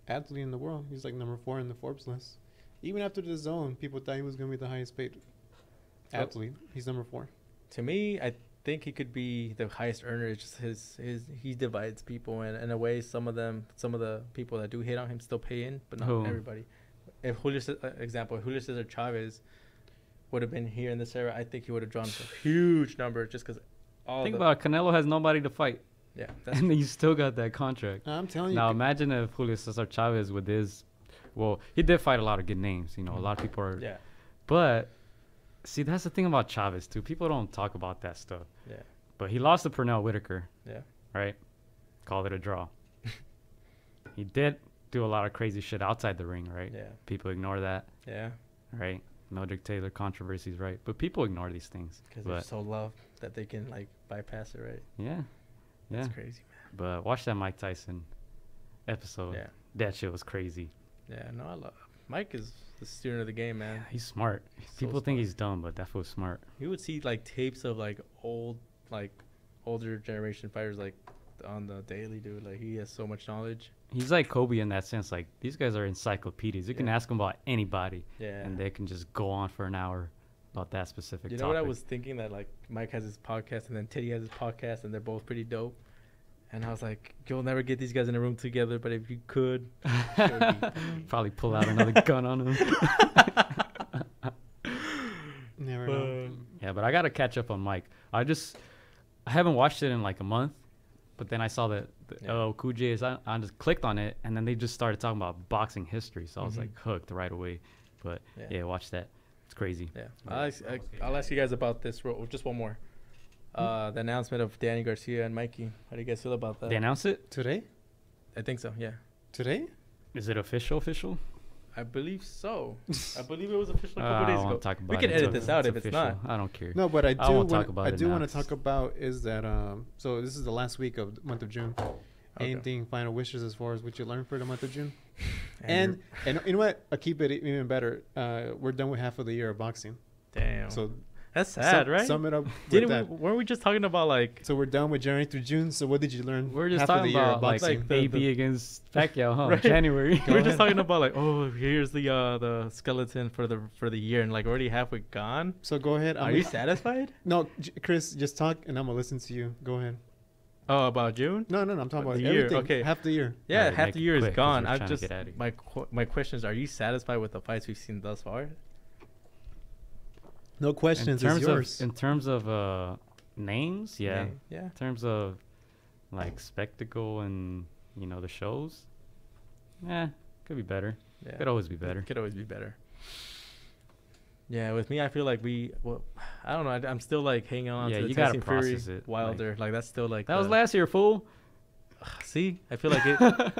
[SPEAKER 4] athlete in the world. He's like number 4 in the Forbes list. Even after the zone, people thought he was gonna be the highest paid athlete. He's number 4.
[SPEAKER 3] To me, I think he could be the highest earner. It's just he divides people, and in a way, some of the people that do hate on him still pay in, but not everybody. If Julio Cesar Chavez would have been here in this era, I think he would have drawn a huge number just because.
[SPEAKER 2] Think about it. Canelo has nobody to fight.
[SPEAKER 3] Yeah,
[SPEAKER 2] And you still got that contract.
[SPEAKER 4] I'm telling you.
[SPEAKER 2] Now imagine if Julio Cesar Chavez with his, well, he did fight a lot of good names. You know, a lot of people are.
[SPEAKER 3] Yeah.
[SPEAKER 2] But see, that's the thing about Chavez too. People don't talk about that stuff.
[SPEAKER 3] Yeah.
[SPEAKER 2] But he lost to Pernell Whitaker.
[SPEAKER 3] Yeah.
[SPEAKER 2] Right. Called it a draw. He did do a lot of crazy shit outside the ring. Right.
[SPEAKER 3] Yeah.
[SPEAKER 2] People ignore that.
[SPEAKER 3] Yeah.
[SPEAKER 2] Right. Mildred Taylor controversies. Right. But people ignore these things.
[SPEAKER 3] Because they're so loved that they can like bypass it. Right.
[SPEAKER 2] Yeah. Yeah.
[SPEAKER 3] That's crazy, man.
[SPEAKER 2] But watch that Mike Tyson episode.
[SPEAKER 3] Yeah.
[SPEAKER 2] That shit was crazy.
[SPEAKER 3] Yeah. No, I love Mike is the student of the game, man.
[SPEAKER 2] He's smart. People think he's dumb, but that fool's smart.
[SPEAKER 3] You would see like tapes of like older generation fighters like on the daily, dude. Like he has so much knowledge.
[SPEAKER 2] He's like Kobe in that sense. Like these guys are encyclopedias. You can ask them about anybody,
[SPEAKER 3] Yeah.
[SPEAKER 2] and they can just go on for an hour about that specific.
[SPEAKER 3] You know what I was thinking, that like Mike has his podcast and then Teddy has his podcast, and they're both pretty dope. And I was like, you'll never get these guys in a room together, but if you could, it would be
[SPEAKER 2] probably pull out another gun on him.
[SPEAKER 4] Never know.
[SPEAKER 2] Yeah, but I gotta catch up on Mike. I haven't watched it in like a month, but then I saw that Cool J is. I just clicked on it, and then they just started talking about boxing history, so I was like hooked right away. But yeah, watch that. It's crazy.
[SPEAKER 3] Yeah, I'll ask you guys about this. Just one more. The announcement of Danny Garcia and Mikey. How do you guys feel about that?
[SPEAKER 2] They announced it
[SPEAKER 4] Today?
[SPEAKER 3] I think so. Yeah,
[SPEAKER 4] Today?
[SPEAKER 2] Is it official?
[SPEAKER 3] I believe so. I believe it was official a
[SPEAKER 2] I
[SPEAKER 3] couple days
[SPEAKER 2] won't
[SPEAKER 3] ago.
[SPEAKER 2] talk about
[SPEAKER 3] We can
[SPEAKER 2] it
[SPEAKER 3] edit
[SPEAKER 2] until
[SPEAKER 3] this out if
[SPEAKER 2] it's
[SPEAKER 3] it's not.
[SPEAKER 2] official. I don't care.
[SPEAKER 4] No, but I
[SPEAKER 2] won't
[SPEAKER 4] do
[SPEAKER 2] talk about it
[SPEAKER 4] want
[SPEAKER 2] now.
[SPEAKER 4] to talk about is that so this is the last week of the month of June.
[SPEAKER 3] Okay.
[SPEAKER 4] Anything final wishes as far as what you learned for the month of June?
[SPEAKER 3] And
[SPEAKER 4] And you know what? I'll keep it even better. We're done with half of the year of boxing.
[SPEAKER 3] Damn.
[SPEAKER 4] So
[SPEAKER 3] that's sad, right?
[SPEAKER 4] Sum it up with that.
[SPEAKER 3] Weren't we just talking about like?
[SPEAKER 4] So we're done with January through June. So what did you learn?
[SPEAKER 2] We're just
[SPEAKER 4] half
[SPEAKER 2] talking
[SPEAKER 4] of the year
[SPEAKER 2] about
[SPEAKER 4] of
[SPEAKER 2] like
[SPEAKER 4] boxing?
[SPEAKER 2] AB against Pacquiao, huh?
[SPEAKER 3] Right.
[SPEAKER 2] January.
[SPEAKER 3] We're just talking about like, oh, here's the skeleton for the year, and like already halfway gone.
[SPEAKER 4] So go ahead.
[SPEAKER 3] Are you satisfied?
[SPEAKER 4] No, Chris, just talk, and I'm gonna listen to you. Go ahead.
[SPEAKER 3] Oh, about June?
[SPEAKER 4] No, I'm talking about
[SPEAKER 3] The year,
[SPEAKER 4] everything.
[SPEAKER 3] okay.
[SPEAKER 4] Half the year.
[SPEAKER 3] Yeah,
[SPEAKER 2] Alright,
[SPEAKER 3] half
[SPEAKER 2] make
[SPEAKER 3] the
[SPEAKER 2] it
[SPEAKER 3] year is
[SPEAKER 2] quick 'cause
[SPEAKER 3] gone.
[SPEAKER 2] we're
[SPEAKER 3] I'm
[SPEAKER 2] trying to
[SPEAKER 3] just
[SPEAKER 2] get outta here.
[SPEAKER 3] my question is: are you satisfied with the fights we've seen thus far?
[SPEAKER 4] No questions. It's yours.
[SPEAKER 2] In terms of names, yeah.
[SPEAKER 3] Yeah.
[SPEAKER 2] In terms of like spectacle and the shows, could be better.
[SPEAKER 3] Yeah.
[SPEAKER 2] Could always be better.
[SPEAKER 3] Could always be better. Yeah, with me, I feel like I don't know. I'm still like hanging on
[SPEAKER 2] Yeah,
[SPEAKER 3] to the
[SPEAKER 2] you gotta
[SPEAKER 3] Tyson Fury,
[SPEAKER 2] process it,
[SPEAKER 3] Wilder. Like that's still like
[SPEAKER 2] That was last year, fool.
[SPEAKER 3] See, I feel like it.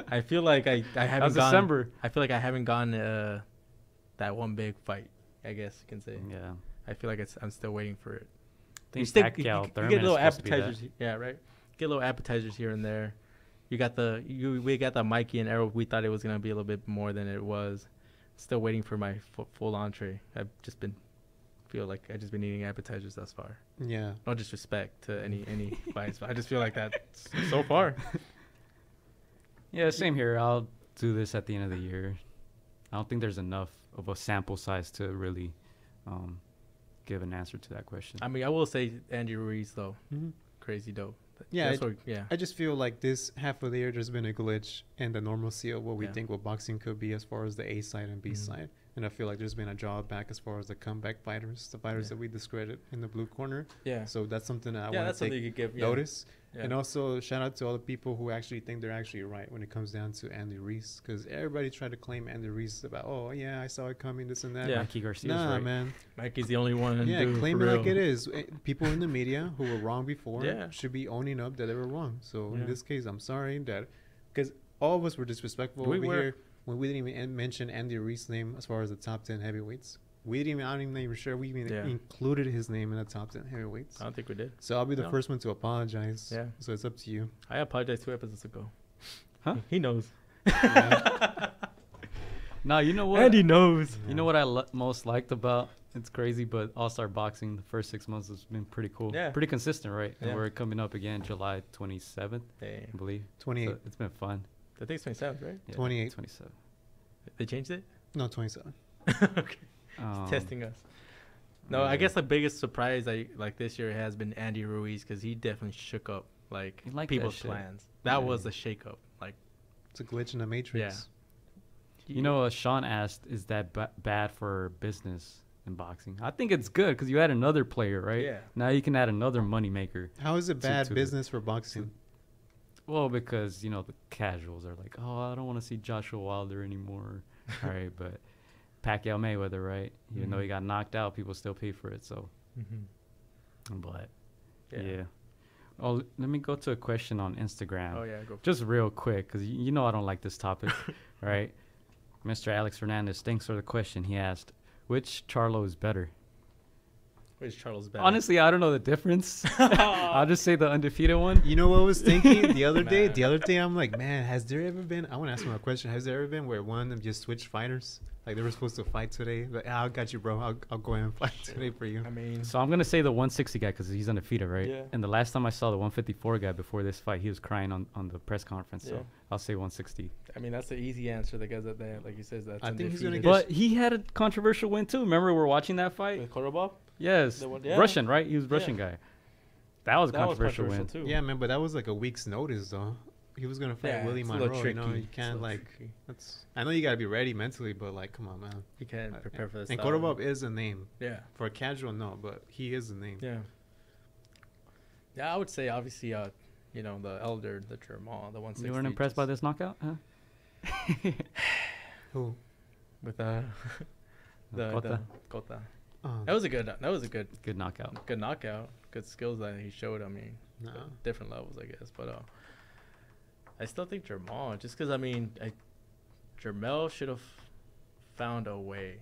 [SPEAKER 3] I feel like I haven't
[SPEAKER 2] That was
[SPEAKER 3] gone.
[SPEAKER 2] December.
[SPEAKER 3] I feel like I haven't gone that one big fight. I guess you can say.
[SPEAKER 2] Yeah.
[SPEAKER 3] I feel like I'm still waiting for it.
[SPEAKER 2] I think
[SPEAKER 3] you
[SPEAKER 2] Pacquiao, Thurman
[SPEAKER 3] get
[SPEAKER 2] is
[SPEAKER 3] little
[SPEAKER 2] supposed to be that.
[SPEAKER 3] appetizers. Yeah, right. Get little appetizers here and there. We got the Mikey and Arrow. We thought it was gonna be a little bit more than it was. Still waiting for my full entree. Feel like I've just been eating appetizers thus far.
[SPEAKER 4] Yeah.
[SPEAKER 3] No disrespect to any fights, but I just feel like that so far.
[SPEAKER 2] Yeah, same here. I'll do this at the end of the year. I don't think there's enough of a sample size to really give an answer to that question.
[SPEAKER 3] I mean, I will say Andy Ruiz though,
[SPEAKER 4] Mhm.
[SPEAKER 3] crazy dope.
[SPEAKER 4] Yeah,
[SPEAKER 3] Yeah.
[SPEAKER 4] I just feel like this half of the year there's been a glitch in the normalcy of what we
[SPEAKER 3] Yeah.
[SPEAKER 4] think what boxing could be as far as the A side and B side. And I feel like there's been a drawback as far as the comeback fighters, the fighters that we discredit in the blue corner.
[SPEAKER 3] Yeah.
[SPEAKER 4] So that's something that I
[SPEAKER 3] Yeah,
[SPEAKER 4] want
[SPEAKER 3] that's
[SPEAKER 4] to
[SPEAKER 3] something
[SPEAKER 4] take
[SPEAKER 3] you could give
[SPEAKER 4] notice.
[SPEAKER 3] Yeah.
[SPEAKER 4] And also shout out to all the people who actually think they're actually right when it comes down to Andy Ruiz, because everybody tried to claim Andy Ruiz about, oh yeah, I saw it coming, this and that.
[SPEAKER 3] Yeah.
[SPEAKER 2] Mikey Garcia's
[SPEAKER 4] Nah,
[SPEAKER 2] right.
[SPEAKER 4] man.
[SPEAKER 3] Mikey's the only one.
[SPEAKER 4] Yeah,
[SPEAKER 3] dude,
[SPEAKER 4] claim
[SPEAKER 3] for
[SPEAKER 4] it like
[SPEAKER 3] real.
[SPEAKER 4] it is. People in the media who were wrong before
[SPEAKER 3] Yeah.
[SPEAKER 4] should be owning up that they were wrong. So
[SPEAKER 3] Yeah.
[SPEAKER 4] in this case, I'm sorry that, because all of us were disrespectful
[SPEAKER 3] We
[SPEAKER 4] over
[SPEAKER 3] were.
[SPEAKER 4] here when we didn't even mention Andy Ruiz's name as far as the top 10 heavyweights. I'm not even sure we even
[SPEAKER 3] Yeah.
[SPEAKER 4] included his name in the top 10 heavyweights.
[SPEAKER 3] I don't think we did.
[SPEAKER 4] So I'll be the
[SPEAKER 3] No.
[SPEAKER 4] first one to apologize.
[SPEAKER 3] Yeah.
[SPEAKER 4] So it's up to you.
[SPEAKER 3] I apologized 2 episodes ago.
[SPEAKER 2] Huh?
[SPEAKER 3] He knows.
[SPEAKER 2] No, you know what?
[SPEAKER 3] Andy knows.
[SPEAKER 2] You know what I most liked about it's crazy, but All-Star Boxing the first 6 months has been pretty cool.
[SPEAKER 3] Yeah.
[SPEAKER 2] Pretty consistent, right?
[SPEAKER 3] Yeah.
[SPEAKER 2] And we're coming up again July 27th, I believe.
[SPEAKER 4] 28.
[SPEAKER 2] So it's been fun.
[SPEAKER 3] I think it's 27, right?
[SPEAKER 2] Yeah,
[SPEAKER 4] 28.
[SPEAKER 2] 27.
[SPEAKER 3] They changed it?
[SPEAKER 4] No, 27.
[SPEAKER 3] Okay. He's testing us. No, I guess the biggest surprise this year has been Andy Ruiz because he definitely shook up people's plans. That was a shake up. Like,
[SPEAKER 4] it's a glitch in the matrix.
[SPEAKER 2] You know, Sean asked, is that bad for business in boxing? I think it's good because you add another player, right?
[SPEAKER 3] Yeah.
[SPEAKER 2] Now you can add another moneymaker.
[SPEAKER 4] How is it bad business for boxing?
[SPEAKER 2] Well, because, you know, the casuals are like, oh, I don't want to see Joshua Wilder anymore. All right, but Pacquiao Mayweather, right? Even though he got knocked out, people still pay for it. So, but yeah. Oh, let me go to a question on Instagram.
[SPEAKER 3] Oh, yeah, go for
[SPEAKER 2] just real quick, because you know I don't like this topic, right? Mr. Alex Fernandez, thanks for the question. He asked, which Charlo is better?
[SPEAKER 3] Which Charlo's better?
[SPEAKER 2] Honestly, I don't know the difference. I'll just say the undefeated one.
[SPEAKER 4] You know what I was thinking the other day? The other day, I'm like, man, has there ever been? I want to ask him a question. Has there ever been where one of them just switched fighters? Like they were supposed to fight today. Like, I got you, bro. I'll go ahead and fight today for you.
[SPEAKER 3] I mean,
[SPEAKER 2] So I'm going to say the 160 guy because he's undefeated, right?
[SPEAKER 3] Yeah.
[SPEAKER 2] And the last time I saw the 154 guy before this fight, he was crying on the press conference.
[SPEAKER 3] Yeah.
[SPEAKER 2] So I'll say 160.
[SPEAKER 3] I mean, that's the easy answer. The guys that they, like he says, that's
[SPEAKER 4] I think he's gonna
[SPEAKER 3] undefeated.
[SPEAKER 2] But he had a controversial win, too. Remember we were watching that fight?
[SPEAKER 3] With Korobov?
[SPEAKER 2] Yes.
[SPEAKER 3] The one- yeah.
[SPEAKER 2] Russian, right? He was Russian guy. That was a
[SPEAKER 3] That was
[SPEAKER 2] controversial
[SPEAKER 3] controversial
[SPEAKER 2] win.
[SPEAKER 3] too.
[SPEAKER 4] Yeah, man, but that was like a week's notice, though. He was gonna fight
[SPEAKER 3] Yeah,
[SPEAKER 4] Willie
[SPEAKER 3] it's a little
[SPEAKER 4] Monroe. You know,
[SPEAKER 3] tricky.
[SPEAKER 4] you
[SPEAKER 3] It's a
[SPEAKER 4] can't
[SPEAKER 3] little
[SPEAKER 4] like.
[SPEAKER 3] tricky.
[SPEAKER 4] That's. I know you gotta be ready mentally, but like, come on, man.
[SPEAKER 3] You can't prepare for this.
[SPEAKER 4] And
[SPEAKER 3] style.
[SPEAKER 4] Korobov is a name
[SPEAKER 3] Yeah.
[SPEAKER 4] for a casual, no, but he is a name.
[SPEAKER 3] Yeah. Yeah, I would say obviously, you know, the elder, the German, the 160.
[SPEAKER 2] You weren't impressed by this knockout? Huh?
[SPEAKER 4] Who?
[SPEAKER 3] with the
[SPEAKER 2] Cota?
[SPEAKER 3] Cota. That was a good.
[SPEAKER 2] Good knockout.
[SPEAKER 3] Good knockout. Good skills that he showed. I mean,
[SPEAKER 4] No.
[SPEAKER 3] different levels, I guess. But I still think Jermall, just because I mean, Jermell should have found a way.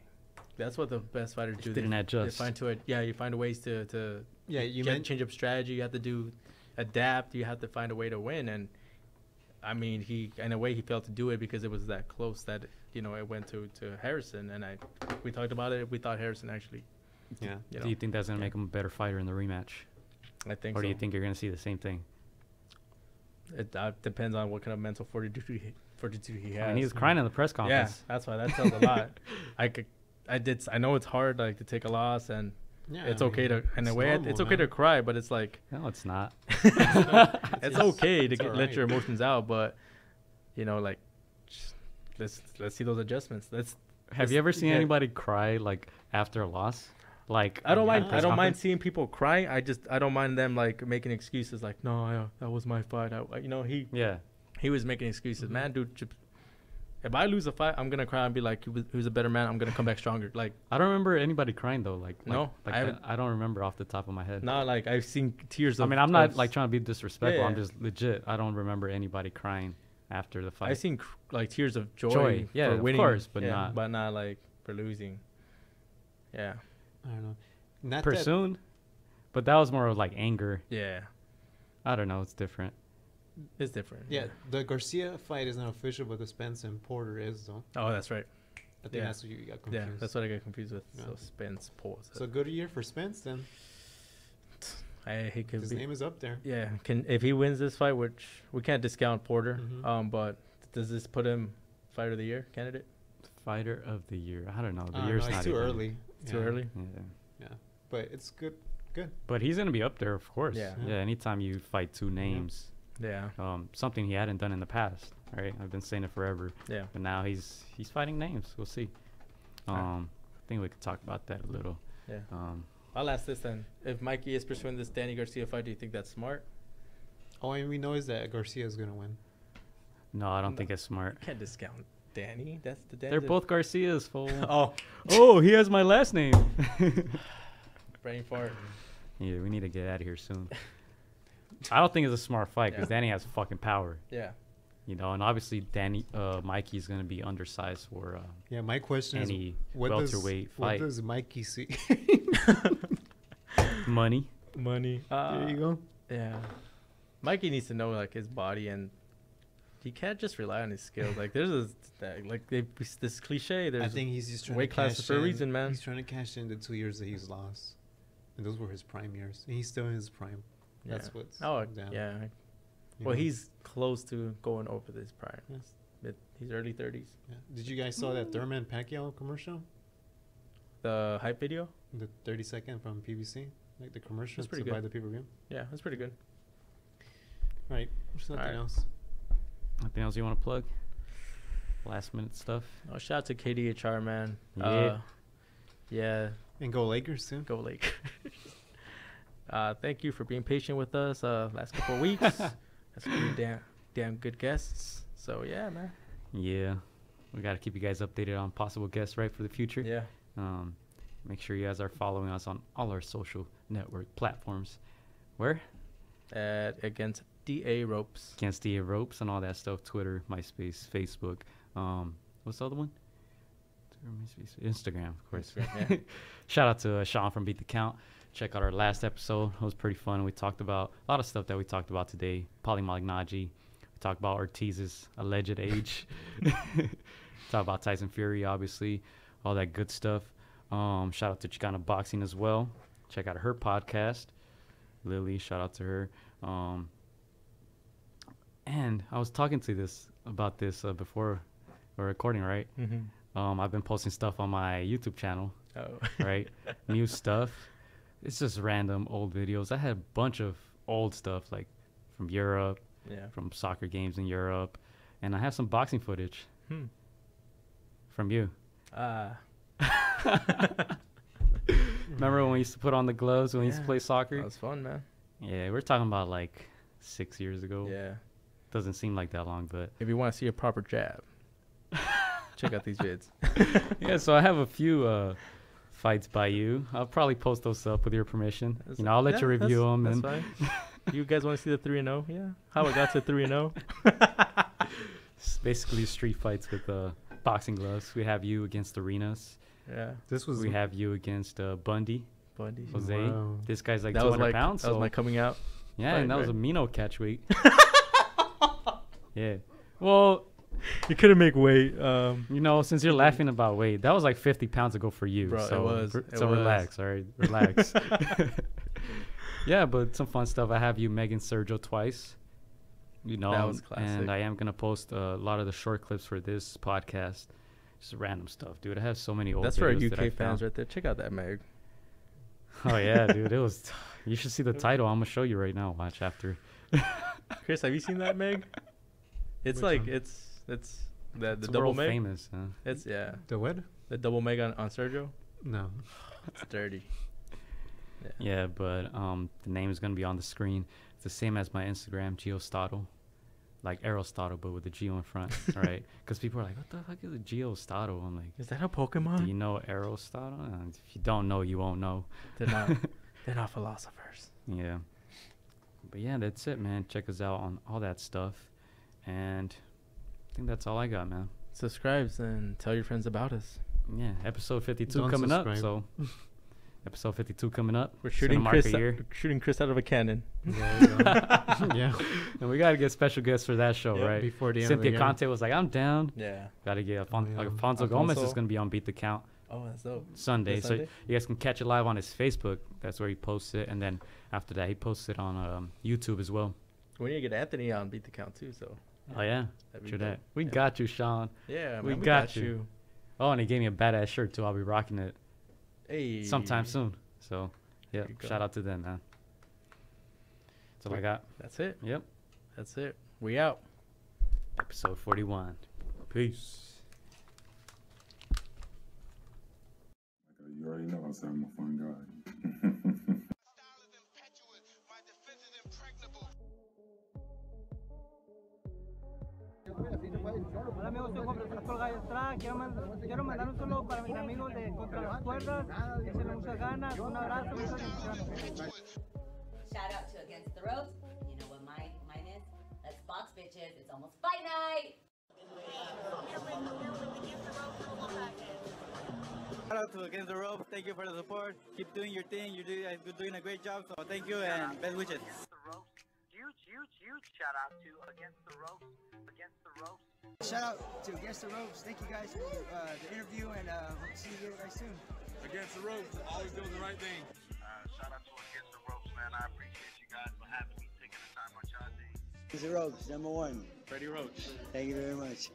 [SPEAKER 3] That's what the best fighters do.
[SPEAKER 2] Didn't adjust.
[SPEAKER 3] You find ways to
[SPEAKER 4] Yeah, you
[SPEAKER 3] change up strategy. You have to adapt. You have to find a way to win. And I mean, in a way he failed to do it because it was that close that it went to Harrison. And we talked about it. We thought Harrison actually.
[SPEAKER 4] Yeah.
[SPEAKER 2] Do you think that's going to make him a better fighter in the rematch?
[SPEAKER 3] I think.
[SPEAKER 2] Or do
[SPEAKER 3] so.
[SPEAKER 2] you think you're going to see the same thing?
[SPEAKER 3] It depends on what kind of mental fortitude he has.
[SPEAKER 2] I mean, he was crying in the press
[SPEAKER 3] Yeah,
[SPEAKER 2] conference.
[SPEAKER 3] that's why that tells a lot. I know it's hard to take a loss, and
[SPEAKER 4] Yeah,
[SPEAKER 3] it's
[SPEAKER 4] I
[SPEAKER 3] okay
[SPEAKER 4] mean,
[SPEAKER 3] to in a
[SPEAKER 4] it's
[SPEAKER 3] way
[SPEAKER 4] normal,
[SPEAKER 3] it's okay
[SPEAKER 4] man.
[SPEAKER 3] to cry, but it's like
[SPEAKER 2] No, it's not.
[SPEAKER 3] it's okay to
[SPEAKER 4] it's all
[SPEAKER 3] let
[SPEAKER 4] right.
[SPEAKER 3] your emotions out, but like let's see those adjustments.
[SPEAKER 2] Have you ever seen
[SPEAKER 3] yeah.
[SPEAKER 2] anybody cry like after a loss? Like
[SPEAKER 3] I don't mind.
[SPEAKER 2] press
[SPEAKER 3] I don't mind
[SPEAKER 2] conference?
[SPEAKER 3] seeing people cry. I don't mind them like making excuses. Like no, that was my fight.
[SPEAKER 2] Yeah.
[SPEAKER 3] He was making excuses. Man, dude, if I lose a fight, I'm gonna cry and be like, "Who's a better man? I'm gonna come back stronger." Like
[SPEAKER 2] I don't remember anybody crying though.
[SPEAKER 3] No, I haven't.
[SPEAKER 2] I don't remember off the top of my head.
[SPEAKER 3] not like I've seen tears.
[SPEAKER 2] I mean, I'm not like trying to be disrespectful.
[SPEAKER 3] Yeah,
[SPEAKER 2] I'm
[SPEAKER 3] yeah.
[SPEAKER 2] just legit. I don't remember anybody crying after the fight.
[SPEAKER 3] I've seen like tears of joy,
[SPEAKER 2] Joy, yeah,
[SPEAKER 3] for
[SPEAKER 2] of
[SPEAKER 3] winning,
[SPEAKER 2] course, but
[SPEAKER 3] yeah,
[SPEAKER 2] not-
[SPEAKER 3] but not like for losing. Yeah,
[SPEAKER 4] I don't know. Not that,
[SPEAKER 2] Pursued, but that was more of like anger.
[SPEAKER 3] yeah,
[SPEAKER 2] I don't know. It's different.
[SPEAKER 3] it's different.
[SPEAKER 4] yeah, the Garcia fight is not official, but the Spence and Porter is, though.
[SPEAKER 3] Oh, that's right.
[SPEAKER 4] I think
[SPEAKER 3] Yeah.
[SPEAKER 4] that's what you got confused.
[SPEAKER 3] Yeah, that's what I got confused with.
[SPEAKER 4] Yeah.
[SPEAKER 3] So Spence pause.
[SPEAKER 4] So good year for Spence then.
[SPEAKER 3] He could
[SPEAKER 4] His
[SPEAKER 3] be.
[SPEAKER 4] name is up there.
[SPEAKER 3] Yeah, if he wins this fight, which we can't discount Porter.
[SPEAKER 4] Mhm.
[SPEAKER 3] But does this put him fighter of the year candidate?
[SPEAKER 2] Fighter of the year. I don't know. The
[SPEAKER 4] I don't
[SPEAKER 2] year's
[SPEAKER 4] know,
[SPEAKER 2] not
[SPEAKER 4] it's too
[SPEAKER 2] even-
[SPEAKER 4] early.
[SPEAKER 3] Too
[SPEAKER 4] Yeah.
[SPEAKER 3] early.
[SPEAKER 2] Yeah.
[SPEAKER 4] But it's good.
[SPEAKER 2] But he's gonna be up there, of course.
[SPEAKER 3] Yeah.
[SPEAKER 2] Yeah. Anytime you fight two names,
[SPEAKER 3] Yeah,
[SPEAKER 2] something he hadn't done in the past. Right. I've been saying it forever.
[SPEAKER 3] yeah.
[SPEAKER 2] But now he's fighting names. We'll see.
[SPEAKER 3] Alright.
[SPEAKER 2] I think we could talk about that a little.
[SPEAKER 3] Yeah.
[SPEAKER 2] Um,
[SPEAKER 3] I'll ask this then: if Mikey is pursuing this Danny Garcia fight, do you think that's smart?
[SPEAKER 4] All we know is that Garcia is gonna win.
[SPEAKER 2] no, I don't
[SPEAKER 3] No.
[SPEAKER 2] think it's smart.
[SPEAKER 3] Can't discount Danny. That's the Danny.
[SPEAKER 2] They're both Garcias, fool.
[SPEAKER 3] Oh,
[SPEAKER 2] Oh, he has my last name.
[SPEAKER 3] brain fart.
[SPEAKER 2] Yeah, we need to get out of here soon. I don't think it's a smart fight because
[SPEAKER 3] Yeah.
[SPEAKER 2] Danny has fucking power,
[SPEAKER 3] Yeah.
[SPEAKER 2] and obviously Mikey's gonna be undersized for
[SPEAKER 4] Yeah, my question is,
[SPEAKER 2] any
[SPEAKER 4] what
[SPEAKER 2] welterweight fight.
[SPEAKER 4] does Mikey see?
[SPEAKER 2] Money.
[SPEAKER 3] Money.
[SPEAKER 4] There you go.
[SPEAKER 3] Yeah. Mikey needs to know like his body and he can't just rely on his skills. Like there's this cliche. There's
[SPEAKER 4] I think he's just trying
[SPEAKER 3] weight
[SPEAKER 4] to
[SPEAKER 3] classes
[SPEAKER 4] cash
[SPEAKER 3] for a
[SPEAKER 4] in.
[SPEAKER 3] reason, man.
[SPEAKER 4] He's trying to cash in the 2 years that he's lost, and those were his prime years. And he's still in his prime. That's what's down.
[SPEAKER 3] Yeah.
[SPEAKER 4] You
[SPEAKER 3] Well,
[SPEAKER 4] know?
[SPEAKER 3] he's close to going over this prime.
[SPEAKER 4] Yes.
[SPEAKER 3] He's early 30s.
[SPEAKER 4] Yeah. Did you guys saw that Thurman Pacquiao commercial?
[SPEAKER 3] The hype video?
[SPEAKER 4] The 30-second from PBC, like the commercial
[SPEAKER 3] That's pretty
[SPEAKER 4] to buy
[SPEAKER 3] good.
[SPEAKER 4] the pay-per-view.
[SPEAKER 3] Yeah, that's pretty good.
[SPEAKER 4] Right. There's nothing
[SPEAKER 3] Alright.
[SPEAKER 4] else.
[SPEAKER 2] Anything else you want to plug? Last minute stuff.
[SPEAKER 3] Oh, shout out to KDHR, man.
[SPEAKER 2] Yeah.
[SPEAKER 3] Yeah.
[SPEAKER 4] And go Lakers too.
[SPEAKER 3] Go Lakers. Thank you for being patient with us last couple of weeks. That's been damn good guests. So yeah, man.
[SPEAKER 2] Yeah. We got to keep you guys updated on possible guests, right, for the future.
[SPEAKER 3] Yeah.
[SPEAKER 2] Make sure you guys are following us on all our social network platforms. Where?
[SPEAKER 3] Against DA Ropes.
[SPEAKER 2] Against the Ropes and all that stuff. Twitter, MySpace, Facebook. What's the other one? Instagram, of course.
[SPEAKER 3] Instagram, yeah.
[SPEAKER 2] Shout out to Sean from Beat the Count. Check out our last episode. It was pretty fun. We talked about a lot of stuff that we talked about today. Paulie Malignaggi. We talked about Ortiz's alleged age. Talk about Tyson Fury, obviously. All that good stuff. Shout out to Chicana Boxing as well. Check out her podcast. Lily, shout out to her. And I was talking to about this before we're recording, right?
[SPEAKER 3] Mm-hmm.
[SPEAKER 2] I've been posting stuff on my YouTube channel,
[SPEAKER 3] Oh.
[SPEAKER 2] right? New stuff. It's just random old videos. I had a bunch of old stuff, like from Europe,
[SPEAKER 3] Yeah.
[SPEAKER 2] from soccer games in Europe. And I have some boxing footage from you. Remember when we used to put on the gloves when we used to play soccer?
[SPEAKER 3] That was fun, man.
[SPEAKER 2] Yeah, we're talking about like 6 years ago.
[SPEAKER 3] Yeah.
[SPEAKER 2] Doesn't seem like that long, but
[SPEAKER 3] If you want to see a proper jab, check out these vids.
[SPEAKER 2] yeah. So I have a few fights by you. I'll probably post those up with your permission. I'll let you review them.
[SPEAKER 3] That's
[SPEAKER 2] And
[SPEAKER 3] fine. You guys want to see the 3-0? Yeah. How I got to 3-0?
[SPEAKER 2] it's basically street fights with boxing gloves. We have you against Arenas.
[SPEAKER 3] Yeah.
[SPEAKER 4] This was
[SPEAKER 2] We have you against Bundy,
[SPEAKER 3] Bundy.
[SPEAKER 2] Jose.
[SPEAKER 4] Wow.
[SPEAKER 2] This guy's like
[SPEAKER 3] That was
[SPEAKER 2] 200
[SPEAKER 3] my
[SPEAKER 2] pounds.
[SPEAKER 3] That was
[SPEAKER 2] so
[SPEAKER 3] my coming out.
[SPEAKER 2] yeah,
[SPEAKER 3] fight,
[SPEAKER 2] and that was a
[SPEAKER 3] right?
[SPEAKER 2] Mino catch weight. Yeah. Well,
[SPEAKER 3] You couldn't make weight.
[SPEAKER 2] since you're laughing about weight, that was like 50 pounds ago for you.
[SPEAKER 3] Bro, it
[SPEAKER 2] so
[SPEAKER 3] was.
[SPEAKER 2] Relax, all right? Relax. Yeah, but some fun stuff. I have you Megan Sergio twice.
[SPEAKER 3] That was classic.
[SPEAKER 2] And I am going to post a lot of the short clips for this podcast. Just random stuff, dude. I have so many old
[SPEAKER 3] That's for our
[SPEAKER 2] videos that I
[SPEAKER 3] UK fans
[SPEAKER 2] found.
[SPEAKER 3] right there. Check out that Meg.
[SPEAKER 2] Oh, yeah, dude. It was... You should see the title. I'm going to show you right now. Watch after.
[SPEAKER 3] Chris, have you seen that Meg? It's
[SPEAKER 4] Which
[SPEAKER 3] like
[SPEAKER 4] one?
[SPEAKER 3] it's the
[SPEAKER 2] It's
[SPEAKER 3] double
[SPEAKER 2] world
[SPEAKER 3] Meg.
[SPEAKER 2] famous, huh?
[SPEAKER 3] It's
[SPEAKER 4] the what?
[SPEAKER 3] the double Meg on Sergio.
[SPEAKER 4] No.
[SPEAKER 3] It's dirty.
[SPEAKER 2] Yeah, but the name is going to be on the screen. It's the same as my Instagram, giostotle. Like Aristotle, but with a Geo in front, right? Because people are like, what the fuck is a Giostotle? I'm like,
[SPEAKER 3] Is that a
[SPEAKER 2] do
[SPEAKER 3] Pokemon?
[SPEAKER 2] you know Aristotle? And if you don't know, you won't know.
[SPEAKER 3] They're not. They're not philosophers.
[SPEAKER 2] Yeah. But yeah, that's it, man. Check us out on all that stuff. And I think that's all I got, man.
[SPEAKER 3] Subscribe and tell your friends about us.
[SPEAKER 2] Yeah, episode 52
[SPEAKER 4] Don't
[SPEAKER 2] coming up.
[SPEAKER 4] subscribe.
[SPEAKER 2] So, episode 52 coming up.
[SPEAKER 3] We're
[SPEAKER 2] It's gonna
[SPEAKER 3] shooting
[SPEAKER 2] mark a
[SPEAKER 3] Chris.
[SPEAKER 2] year.
[SPEAKER 3] Shooting Chris out of a cannon.
[SPEAKER 4] There you go. Yeah.
[SPEAKER 2] And we got to get special guests for that show,
[SPEAKER 3] Yep.
[SPEAKER 2] right?
[SPEAKER 4] Before the end of
[SPEAKER 2] Cynthia
[SPEAKER 4] the year.
[SPEAKER 2] Conte was like, I'm down.
[SPEAKER 3] Yeah.
[SPEAKER 2] Got to get
[SPEAKER 4] yeah.
[SPEAKER 2] Alfonso Gomez is
[SPEAKER 3] Alfonso.
[SPEAKER 2] going to be on Beat the Count
[SPEAKER 3] Oh, that's dope.
[SPEAKER 2] Sunday.
[SPEAKER 3] This
[SPEAKER 2] So
[SPEAKER 3] Sunday?
[SPEAKER 2] you guys can catch it live on his Facebook. That's where he posts it. And then after that, he posts it on YouTube as well.
[SPEAKER 3] We need to get Anthony on Beat the Count too. So.
[SPEAKER 2] Oh, yeah.
[SPEAKER 3] That'd be
[SPEAKER 2] True
[SPEAKER 3] dope.
[SPEAKER 2] that. We
[SPEAKER 3] Yeah.
[SPEAKER 2] got you, Sean.
[SPEAKER 3] Yeah,
[SPEAKER 2] We
[SPEAKER 3] man,
[SPEAKER 2] got you. Oh, and he gave me a badass shirt, too. I'll be rocking it
[SPEAKER 3] Hey.
[SPEAKER 2] sometime soon. So, yeah,
[SPEAKER 3] There you go.
[SPEAKER 2] shout out to them, man. That's all I got.
[SPEAKER 3] That's it.
[SPEAKER 2] Yep.
[SPEAKER 3] That's it. We out.
[SPEAKER 2] Episode 41. Peace.
[SPEAKER 5] You already know I said I'm a fun guy.
[SPEAKER 6] Hola amigos, soy Juan Francisco Gallo. Quiero mandar un saludo para mis amigos de Contra las Cuerdas. Échenle muchas ganas, un abrazo, muchas bendiciones.
[SPEAKER 7] Shout out to Against the Ropes. You know what mine is? Let's box, bitches. It's almost fight night.
[SPEAKER 8] Shout out to Against the Ropes. Thank you for the support. Keep doing your thing. You're doing a great job. So thank you and best wishes.
[SPEAKER 9] The ropes. Do you huge shout out to Against the Ropes.
[SPEAKER 10] Shout out to Against the Ropes. Thank you guys for the interview, and hope to see you guys soon.
[SPEAKER 11] Against the Ropes, always doing the right thing.
[SPEAKER 9] Shout out to Against the Ropes, man. I appreciate you guys for having me, taking the time on y'all day.
[SPEAKER 10] Against the Ropes, #1.
[SPEAKER 11] Freddie Roach.
[SPEAKER 10] Thank you very much.